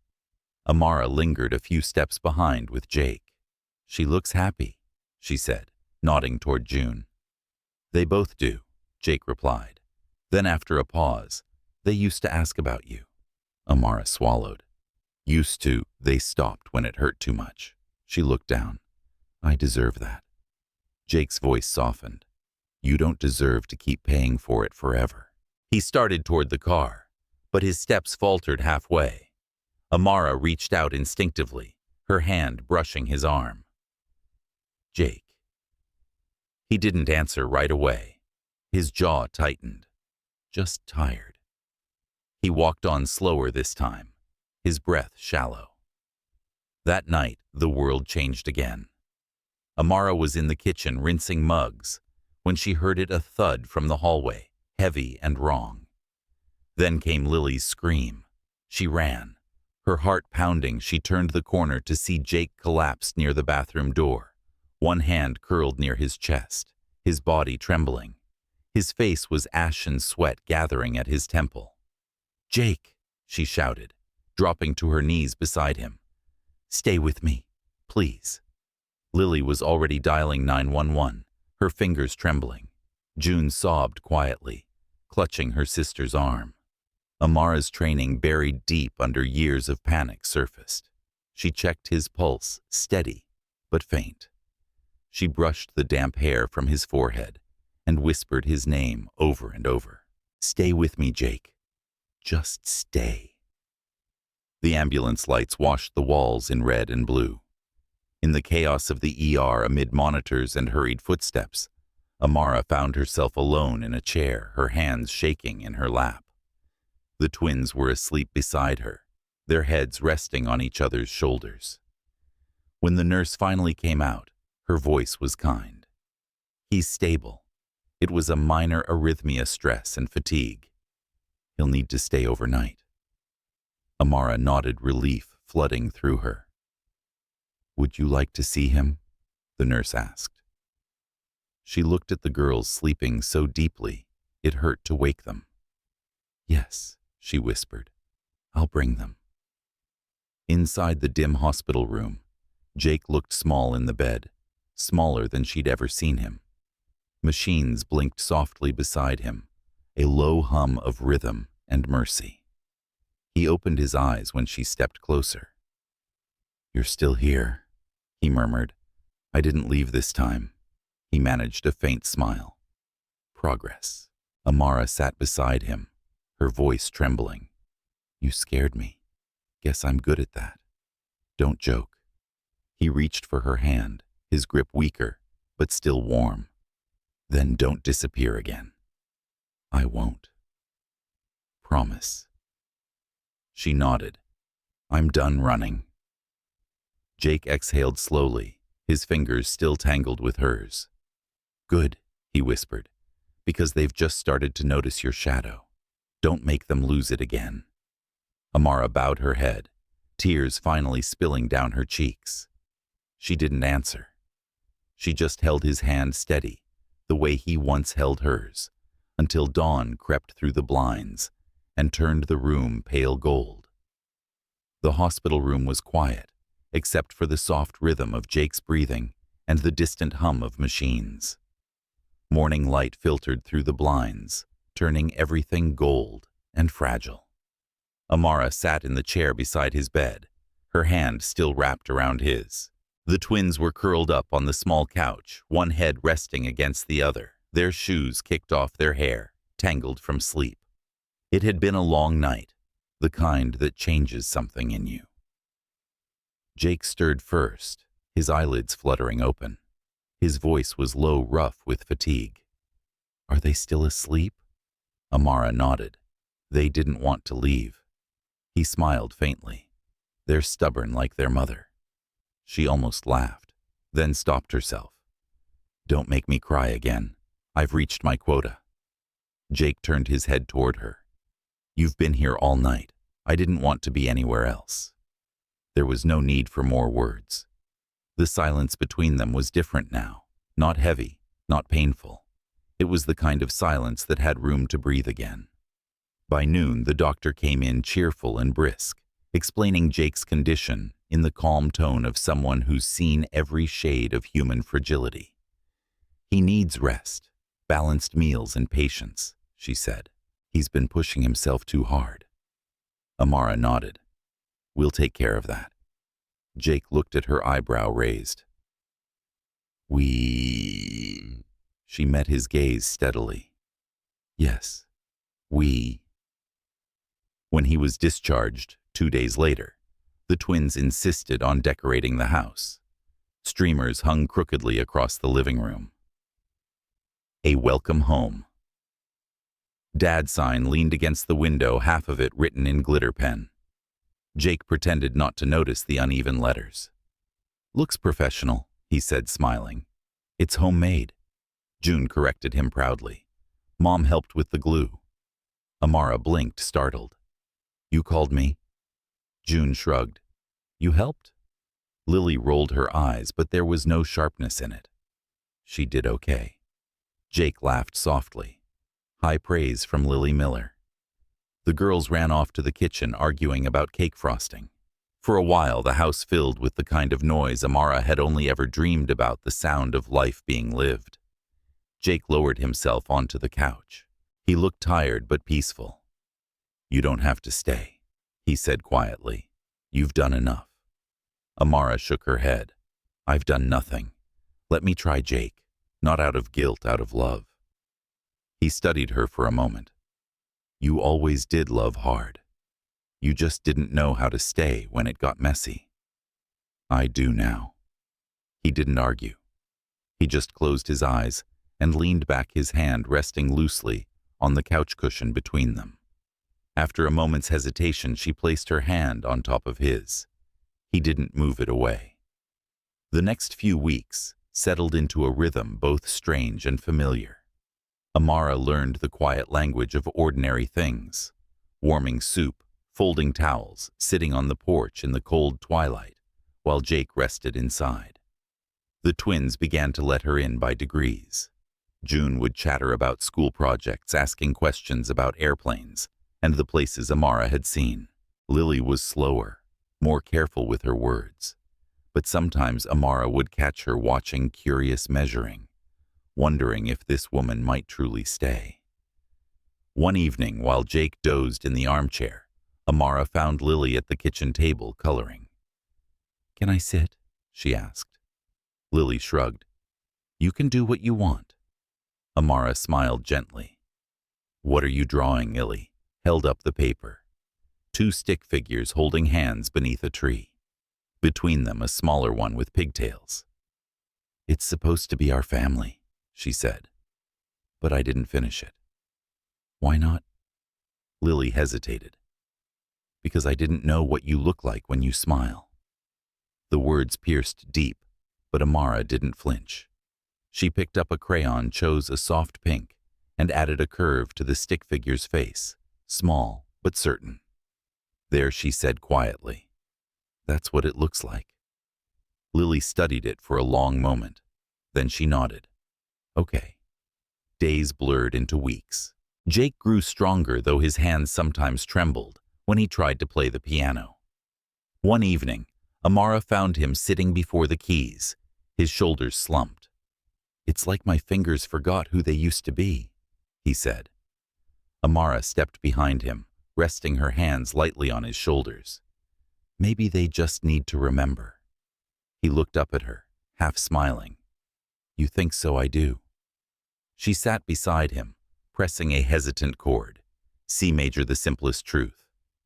Amara lingered a few steps behind with Jake. "She looks happy," she said, nodding toward June. "They both do," Jake replied. Then after a pause, "They used to ask about you." Amara swallowed. "Used to," they stopped when it hurt too much. She looked down. "I deserve that." Jake's voice softened. "You don't deserve to keep paying for it forever." He started toward the car, but his steps faltered halfway. Amara reached out instinctively, her hand brushing his arm. "Jake." He didn't answer right away. His jaw tightened. "Just tired." He walked on slower this time, his breath shallow. That night, the world changed again. Amara was in the kitchen rinsing mugs when she heard a thud from the hallway, heavy and wrong. Then came Lily's scream. She ran. Her heart pounding, she turned the corner to see Jake collapsed near the bathroom door, one hand curled near his chest, his body trembling. His face was ashen sweat gathering at his temple. "Jake," she shouted, dropping to her knees beside him. "Stay with me, please." Lily was already dialing 911, her fingers trembling. June sobbed quietly, clutching her sister's arm. Amara's training, buried deep under years of panic, surfaced. She checked his pulse, steady, but faint. She brushed the damp hair from his forehead and whispered his name over and over. "Stay with me, Jake. Just stay." The ambulance lights washed the walls in red and blue. In the chaos of the ER, amid monitors and hurried footsteps, Amara found herself alone in a chair, her hands shaking in her lap. The twins were asleep beside her, their heads resting on each other's shoulders. When the nurse finally came out, her voice was kind. "He's stable. It was a minor arrhythmia, stress and fatigue. He'll need to stay overnight." Amara nodded, relief flooding through her. "Would you like to see him?" the nurse asked. She looked at the girls sleeping so deeply it hurt to wake them. "Yes," she whispered. "I'll bring them." Inside the dim hospital room, Jake looked small in the bed, smaller than she'd ever seen him. Machines blinked softly beside him, a low hum of rhythm and mercy. He opened his eyes when she stepped closer. "You're still here," he murmured. "I didn't leave this time." He managed a faint smile. "Progress." Amara sat beside him, her voice trembling. "You scared me. Guess I'm good at that. Don't joke." He reached for her hand, his grip weaker, but still warm. "Then don't disappear again." "I won't." "Promise." She nodded. "I'm done running." Jake exhaled slowly, his fingers still tangled with hers. "Good," he whispered, "because they've just started to notice your shadow. Don't make them lose it again." Amara bowed her head, tears finally spilling down her cheeks. She didn't answer. She just held his hand steady, the way he once held hers, until dawn crept through the blinds and turned the room pale gold. The hospital room was quiet, except for the soft rhythm of Jake's breathing and the distant hum of machines. Morning light filtered through the blinds, turning everything gold and fragile. Amara sat in the chair beside his bed, her hand still wrapped around his. The twins were curled up on the small couch, one head resting against the other, their shoes kicked off their hair, tangled from sleep. It had been a long night, the kind that changes something in you. Jake stirred first, his eyelids fluttering open. His voice was low, rough with fatigue. "Are they still asleep?" Amara nodded. They didn't want to leave. He smiled faintly. "They're stubborn like their mother." She almost laughed, then stopped herself. "Don't make me cry again. I've reached my quota." Jake turned his head toward her. "You've been here all night. I didn't want to be anywhere else." There was no need for more words. The silence between them was different now, not heavy, not painful. It was the kind of silence that had room to breathe again. By noon, the doctor came in cheerful and brisk, explaining Jake's condition in the calm tone of someone who's seen every shade of human fragility. "He needs rest, balanced meals and patience," she said. "He's been pushing himself too hard." Amara nodded. "We'll take care of that." Jake looked at her, eyebrow raised. "We..." She met his gaze steadily. "Yes, we..." When he was discharged 2 days later, the twins insisted on decorating the house. Streamers hung crookedly across the living room. "A welcome home." Dad's sign leaned against the window, half of it written in glitter pen. Jake pretended not to notice the uneven letters. "Looks professional," he said, smiling. "It's homemade." June corrected him proudly. "Mom helped with the glue." Amara blinked, startled. "You called me?" June shrugged. "You helped?" Lily rolled her eyes, but there was no sharpness in it. She did okay. Jake laughed softly. High praise from Lily Miller. The girls ran off to the kitchen, arguing about cake frosting. For a while, the house filled with the kind of noise Amara had only ever dreamed about, the sound of life being lived. Jake lowered himself onto the couch. He looked tired but peaceful. "You don't have to stay," he said quietly. "You've done enough." Amara shook her head. "I've done nothing. Let me try Jake, not out of guilt, out of love." He studied her for a moment. "You always did love hard. You just didn't know how to stay when it got messy." "I do now." He didn't argue. He just closed his eyes and leaned back, his hand resting loosely on the couch cushion between them. After a moment's hesitation, she placed her hand on top of his. He didn't move it away. The next few weeks settled into a rhythm both strange and familiar. Amara learned the quiet language of ordinary things: warming soup, folding towels, sitting on the porch in the cold twilight, while Jake rested inside. The twins began to let her in by degrees. June would chatter about school projects, asking questions about airplanes and the places Amara had seen. Lily was slower, more careful with her words. But sometimes Amara would catch her watching, curious, measuring, wondering if this woman might truly stay. One evening, while Jake dozed in the armchair, Amara found Lily at the kitchen table, coloring. "Can I sit?" she asked. Lily shrugged. "You can do what you want." Amara smiled gently. "What are you drawing?" Lily held up the paper. 2 stick figures holding hands beneath a tree. Between them, a smaller one with pigtails. "It's supposed to be our family," she said, "but I didn't finish it." "Why not?" Lily hesitated. "Because I didn't know what you look like when you smile." The words pierced deep, but Amara didn't flinch. She picked up a crayon, chose a soft pink, and added a curve to the stick figure's face, small but certain. "There," she said quietly. "That's what it looks like." Lily studied it for a long moment. Then she nodded. "Okay." Days blurred into weeks. Jake grew stronger, though his hands sometimes trembled when he tried to play the piano. One evening, Amara found him sitting before the keys, his shoulders slumped. "It's like my fingers forgot who they used to be," he said. Amara stepped behind him, resting her hands lightly on his shoulders. "Maybe they just need to remember." He looked up at her, half smiling. "You think so? I do." She sat beside him, pressing a hesitant chord. C major, the simplest truth.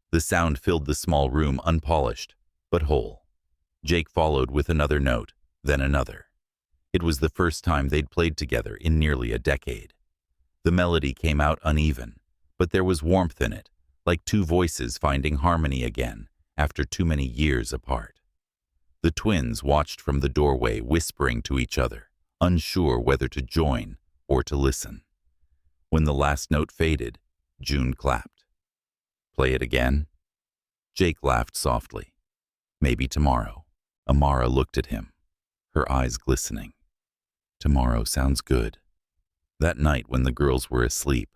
The sound filled the small room, unpolished, but whole. Jake followed with another note, then another. It was the first time they'd played together in nearly a decade. The melody came out uneven, but there was warmth in it, like two voices finding harmony again after too many years apart. The twins watched from the doorway, whispering to each other, unsure whether to join or to listen. When the last note faded, June clapped. "Play it again?" Jake laughed softly. "Maybe tomorrow." Amara looked at him, her eyes glistening. "Tomorrow sounds good." That night when the girls were asleep,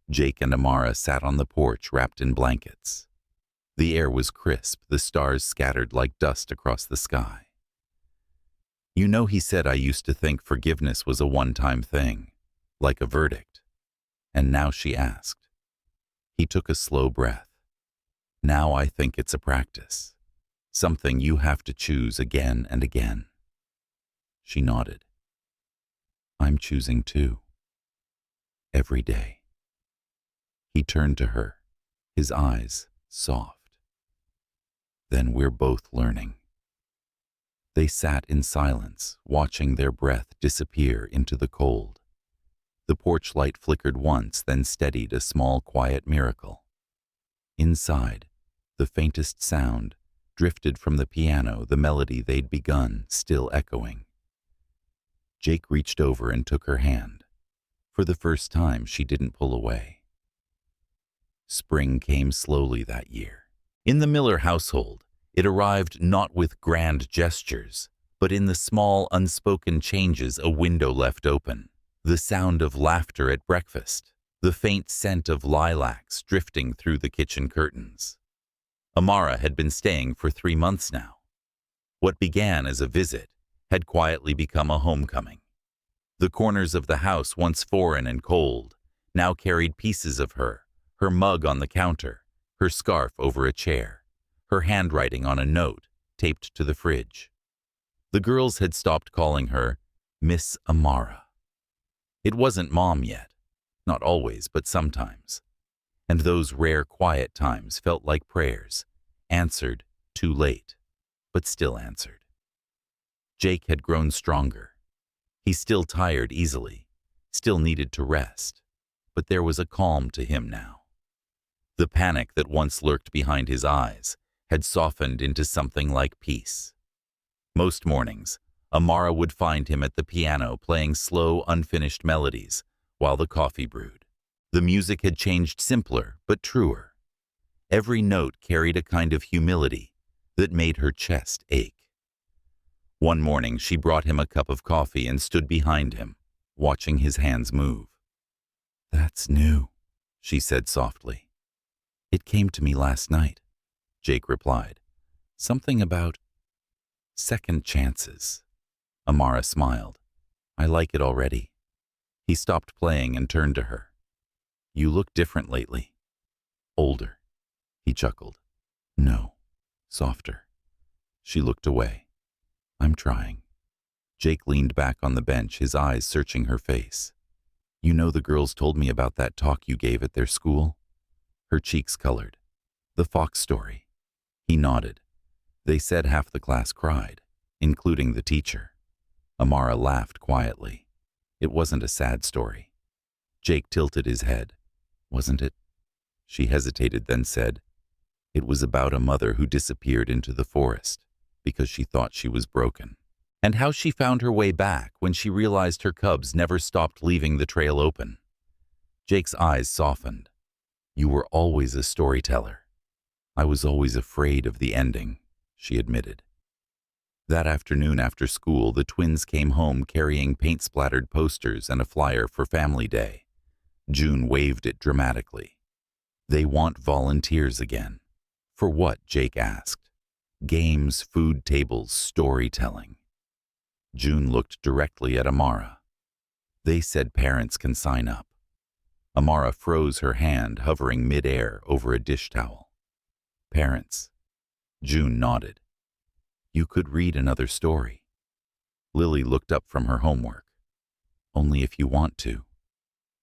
Jake and Amara sat on the porch wrapped in blankets. The air was crisp, the stars scattered like dust across the sky. "You know, he said I used to think forgiveness was a one-time thing, like a verdict." And now she asked. He took a slow breath. "Now I think it's a practice, something you have to choose again and again." She nodded. "I'm choosing too. Every day." He turned to her, his eyes soft. "Then we're both learning." They sat in silence, watching their breath disappear into the cold. The porch light flickered once, then steadied, a small, quiet miracle. Inside, the faintest sound drifted from the piano, the melody they'd begun, still echoing. Jake reached over and took her hand. For the first time, she didn't pull away. Spring came slowly that year. In the Miller household, it arrived not with grand gestures, but in the small, unspoken changes a window left open, the sound of laughter at breakfast, the faint scent of lilacs drifting through the kitchen curtains. Amara had been staying for 3 months now. What began as a visit had quietly become a homecoming. The corners of the house, once foreign and cold, now carried pieces of her mug on the counter, her scarf over a chair, her handwriting on a note taped to the fridge. The girls had stopped calling her Miss Amara. It wasn't Mom yet, not always, but sometimes. And those rare quiet times felt like prayers, answered too late, but still answered. Jake had grown stronger. He still tired easily, still needed to rest, but there was a calm to him now. The panic that once lurked behind his eyes had softened into something like peace. Most mornings, Amara would find him at the piano playing slow, unfinished melodies while the coffee brewed. The music had changed, simpler but truer. Every note carried a kind of humility that made her chest ache. One morning, she brought him a cup of coffee and stood behind him, watching his hands move. "That's new," she said softly. "It came to me last night," Jake replied. "Something about second chances." Amara smiled. "I like it already." He stopped playing and turned to her. "You look different lately." "Older," he chuckled. "No, softer." She looked away. "I'm trying." Jake leaned back on the bench, his eyes searching her face. "You know, the girls told me about that talk you gave at their school?" Her cheeks colored. "The Fox story." He nodded. "They said half the class cried, including the teacher." Amara laughed quietly. It wasn't a sad story. Jake tilted his head. "Wasn't it?" She hesitated, then said, "It was about a mother who disappeared into the forest because she thought she was broken, and how she found her way back when she realized her cubs never stopped leaving the trail open." Jake's eyes softened. "You were always a storyteller." "I was always afraid of the ending," she admitted. That afternoon after school, the twins came home carrying paint-splattered posters and a flyer for Family Day. June waved it dramatically. "They want volunteers again." "For what?" Jake asked. "Games, food tables, storytelling." June looked directly at Amara. "They said parents can sign up." Amara froze, her hand hovering mid-air over a dish towel. "Parents." June nodded. "You could read another story." Lily looked up from her homework. "Only if you want to."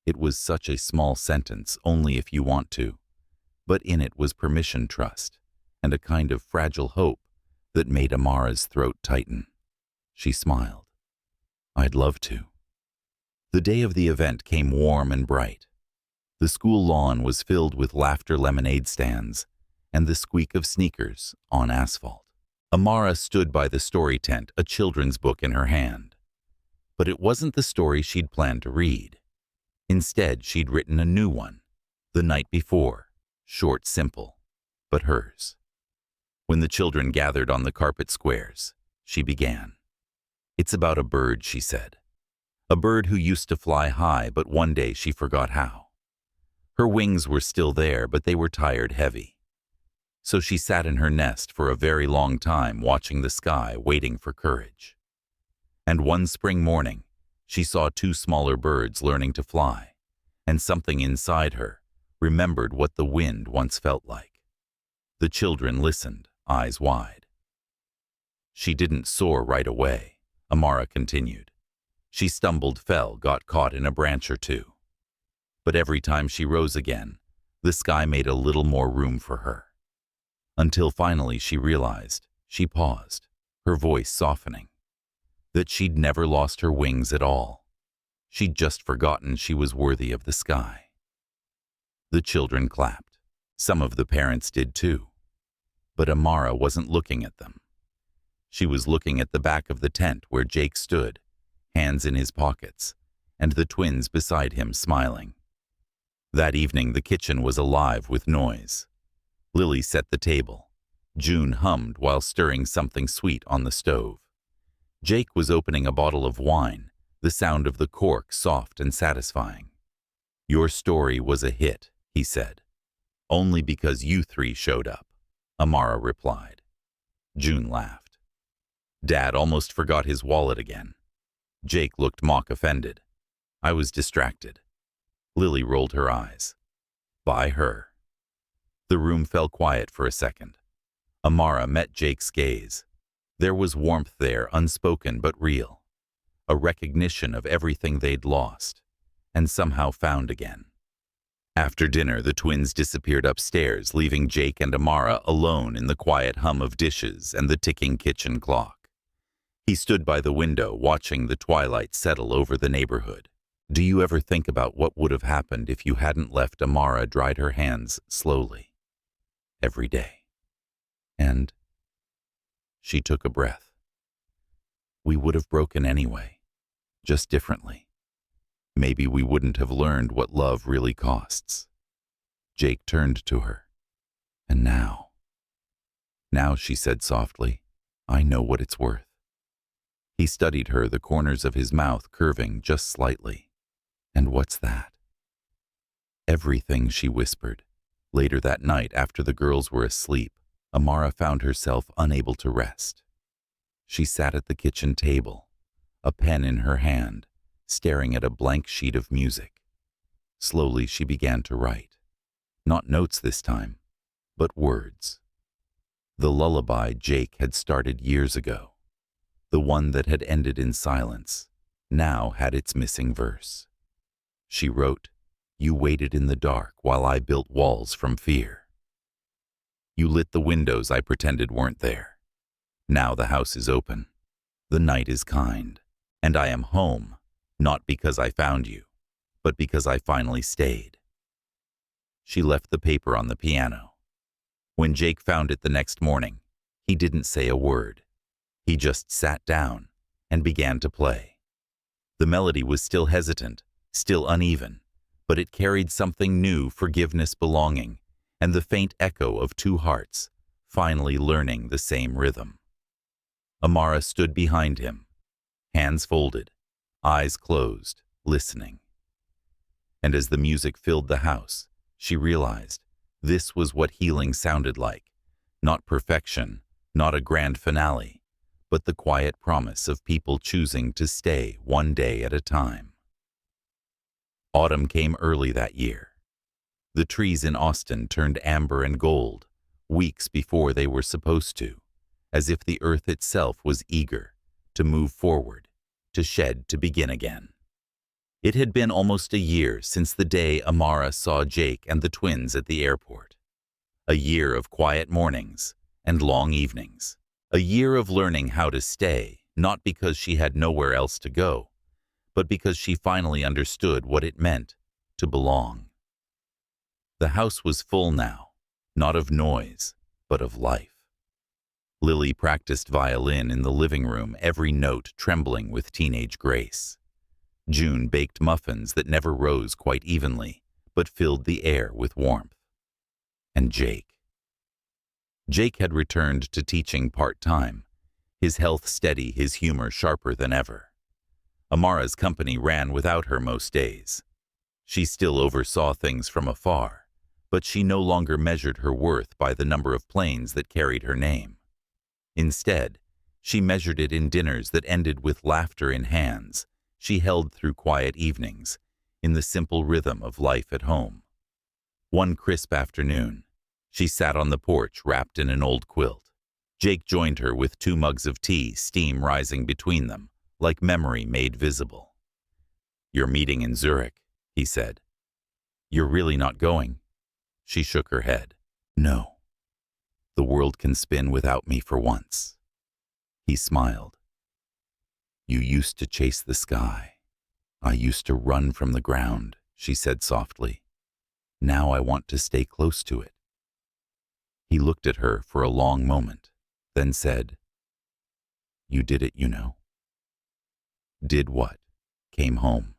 It was such a small sentence, "only if you want to," but in it was permission, trust, and a kind of fragile hope that made Amara's throat tighten. She smiled. I'd love to. The day of the event came warm and bright. The school lawn was filled with laughter lemonade stands and the squeak of sneakers on asphalt. Amara stood by the story tent, a children's book in her hand. But it wasn't the story she'd planned to read. Instead, she'd written a new one, the night before, short, simple, but hers. When the children gathered on the carpet squares, she began. It's about a bird, she said. A bird who used to fly high, but one day she forgot how. Her wings were still there, but they were tired heavy. So she sat in her nest for a very long time, watching the sky, waiting for courage. And one spring morning, she saw two smaller birds learning to fly, and something inside her remembered what the wind once felt like. The children listened, eyes wide. She didn't soar right away, Amara continued. She stumbled, fell, got caught in a branch or two. But every time she rose again, the sky made a little more room for her. Until finally she realized, she paused, her voice softening, that she'd never lost her wings at all. She'd just forgotten she was worthy of the sky. The children clapped. Some of the parents did too. But Amara wasn't looking at them. She was looking at the back of the tent where Jake stood, hands in his pockets, and the twins beside him smiling. That evening the kitchen was alive with noise. Lily set the table. June hummed while stirring something sweet on the stove. Jake was opening a bottle of wine, the sound of the cork soft and satisfying. Your story was a hit, he said. Only because you three showed up, Amara replied. June laughed. Dad almost forgot his wallet again. Jake looked mock offended. I was distracted. Lily rolled her eyes. By her. The room fell quiet for a second. Amara met Jake's gaze. There was warmth there, unspoken but real. A recognition of everything they'd lost, and somehow found again. After dinner, the twins disappeared upstairs, leaving Jake and Amara alone in the quiet hum of dishes and the ticking kitchen clock. He stood by the window, watching the twilight settle over the neighborhood. Do you ever think about what would have happened if you hadn't left? Amara dried her hands slowly. Every day. And she took a breath. We would have broken anyway, just differently. Maybe we wouldn't have learned what love really costs. Jake turned to her. And now, she said softly, I know what it's worth. He studied her, the corners of his mouth curving just slightly. And what's that? Everything, she whispered. Later that night, after the girls were asleep, Amara found herself unable to rest. She sat at the kitchen table, a pen in her hand, staring at a blank sheet of music. Slowly she began to write. Not notes this time, but words. The lullaby Jake had started years ago. The one that had ended in silence, now had its missing verse. She wrote, You waited in the dark while I built walls from fear. You lit the windows I pretended weren't there. Now the house is open. The night is kind. And I am home, not because I found you, but because I finally stayed. She left the paper on the piano. When Jake found it the next morning, he didn't say a word. He just sat down and began to play. The melody was still hesitant, still uneven, but it carried something new, forgiveness, belonging, and the faint echo of two hearts, finally learning the same rhythm. Amara stood behind him, hands folded, eyes closed, listening. And as the music filled the house, she realized this was what healing sounded like, not perfection, not a grand finale, but the quiet promise of people choosing to stay one day at a time. Autumn came early that year. The trees in Austin turned amber and gold, weeks before they were supposed to, as if the earth itself was eager to move forward, to shed, to begin again. It had been almost a year since the day Amara saw Jake and the twins at the airport. A year of quiet mornings and long evenings, A year of learning how to stay, not because she had nowhere else to go, but because she finally understood what it meant to belong. The house was full now, not of noise, but of life. Lily practiced violin in the living room, every note trembling with teenage grace. June baked muffins that never rose quite evenly, but filled the air with warmth. And Jake. Jake had returned to teaching part-time, his health steady, his humor sharper than ever. Amara's company ran without her most days. She still oversaw things from afar, but she no longer measured her worth by the number of planes that carried her name. Instead, she measured it in dinners that ended with laughter in hands she held through quiet evenings, in the simple rhythm of life at home. One crisp afternoon, she sat on the porch wrapped in an old quilt. Jake joined her with 2 mugs of tea, steam rising between them, like memory made visible. "You're meeting in Zurich," he said. "You're really not going?" She shook her head. "No. The world can spin without me for once." He smiled. "You used to chase the sky. I used to run from the ground," she said softly. "Now I want to stay close to it." He looked at her for a long moment, then said, "You did it, you know." "Did what?" "Came home."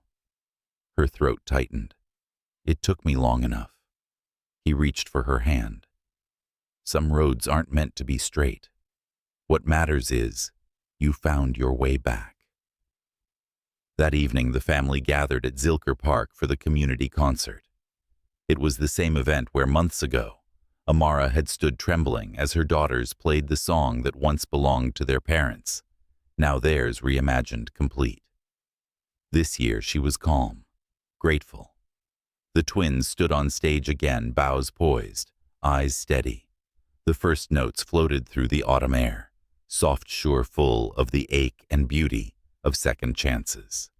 Her throat tightened. "It took me long enough." He reached for her hand. "Some roads aren't meant to be straight. What matters is, you found your way back." That evening, the family gathered at Zilker Park for the community concert. It was the same event where months ago, Amara had stood trembling as her daughters played the song that once belonged to their parents, now theirs reimagined complete. This year she was calm, grateful. The twins stood on stage again, bows poised, eyes steady. The first notes floated through the autumn air, soft, sure, full of the ache and beauty of second chances.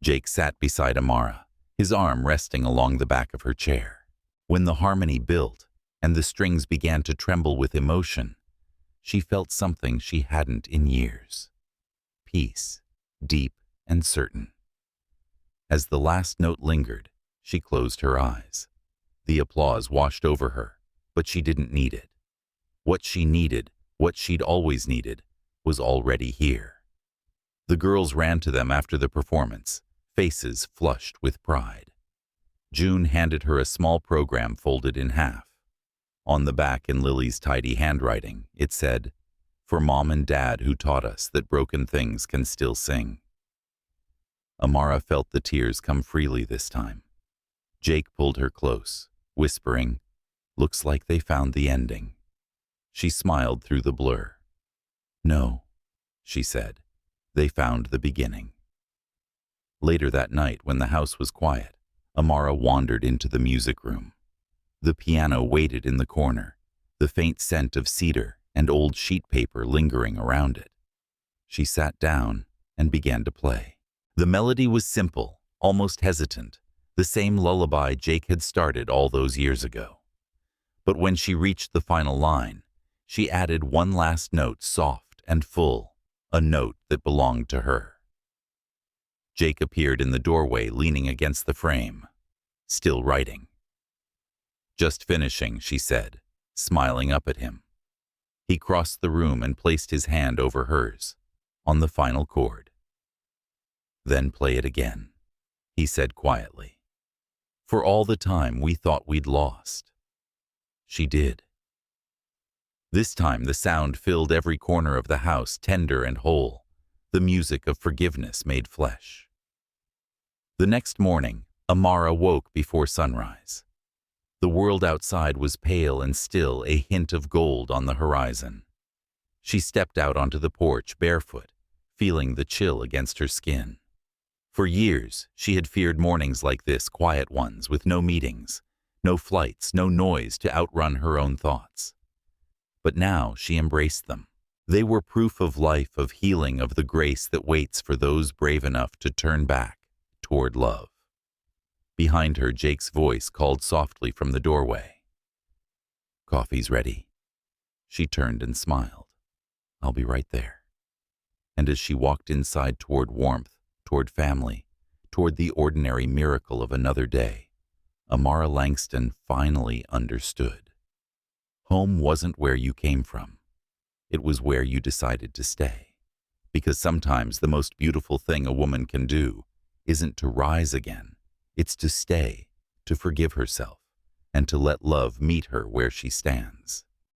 Jake sat beside Amara, his arm resting along the back of her chair. When the harmony built and the strings began to tremble with emotion, she felt something she hadn't in years. Peace, deep and certain. As the last note lingered, she closed her eyes. The applause washed over her, but she didn't need it. What she needed, what she'd always needed, was already here. The girls ran to them after the performance, faces flushed with pride. June handed her a small program folded in half. On the back, in Lily's tidy handwriting, it said, "For Mom and Dad who taught us that broken things can still sing." Amara felt the tears come freely this time. Jake pulled her close, whispering, "Looks like they found the ending." She smiled through the blur. "No," she said. "They found the beginning." Later that night, when the house was quiet, Amara wandered into the music room. The piano waited in the corner, the faint scent of cedar and old sheet paper lingering around it. She sat down and began to play. The melody was simple, almost hesitant, the same lullaby Jake had started all those years ago. But when she reached the final line, she added one last note, soft and full, a note that belonged to her. Jake appeared in the doorway, leaning against the frame, still writing. "Just finishing," she said, smiling up at him. He crossed the room and placed his hand over hers, on the final chord. "Then play it again," he said quietly. "For all the time we thought we'd lost." She did. This time the sound filled every corner of the house, tender and whole, the music of forgiveness made flesh. The next morning, Amara woke before sunrise. The world outside was pale and still, a hint of gold on the horizon. She stepped out onto the porch, barefoot, feeling the chill against her skin. For years, she had feared mornings like this, quiet ones, with no meetings, no flights, no noise to outrun her own thoughts. But now she embraced them. They were proof of life, of healing, of the grace that waits for those brave enough to turn back toward love. Behind her, Jake's voice called softly from the doorway. "Coffee's ready." She turned and smiled. I'll be right there. And as she walked inside toward warmth, toward family, toward the ordinary miracle of another day, Amara Langston finally understood. Home wasn't where you came from. It was where you decided to stay. Because sometimes the most beautiful thing a woman can do isn't to rise again. It's to stay, to forgive herself, and to let love meet her where she stands.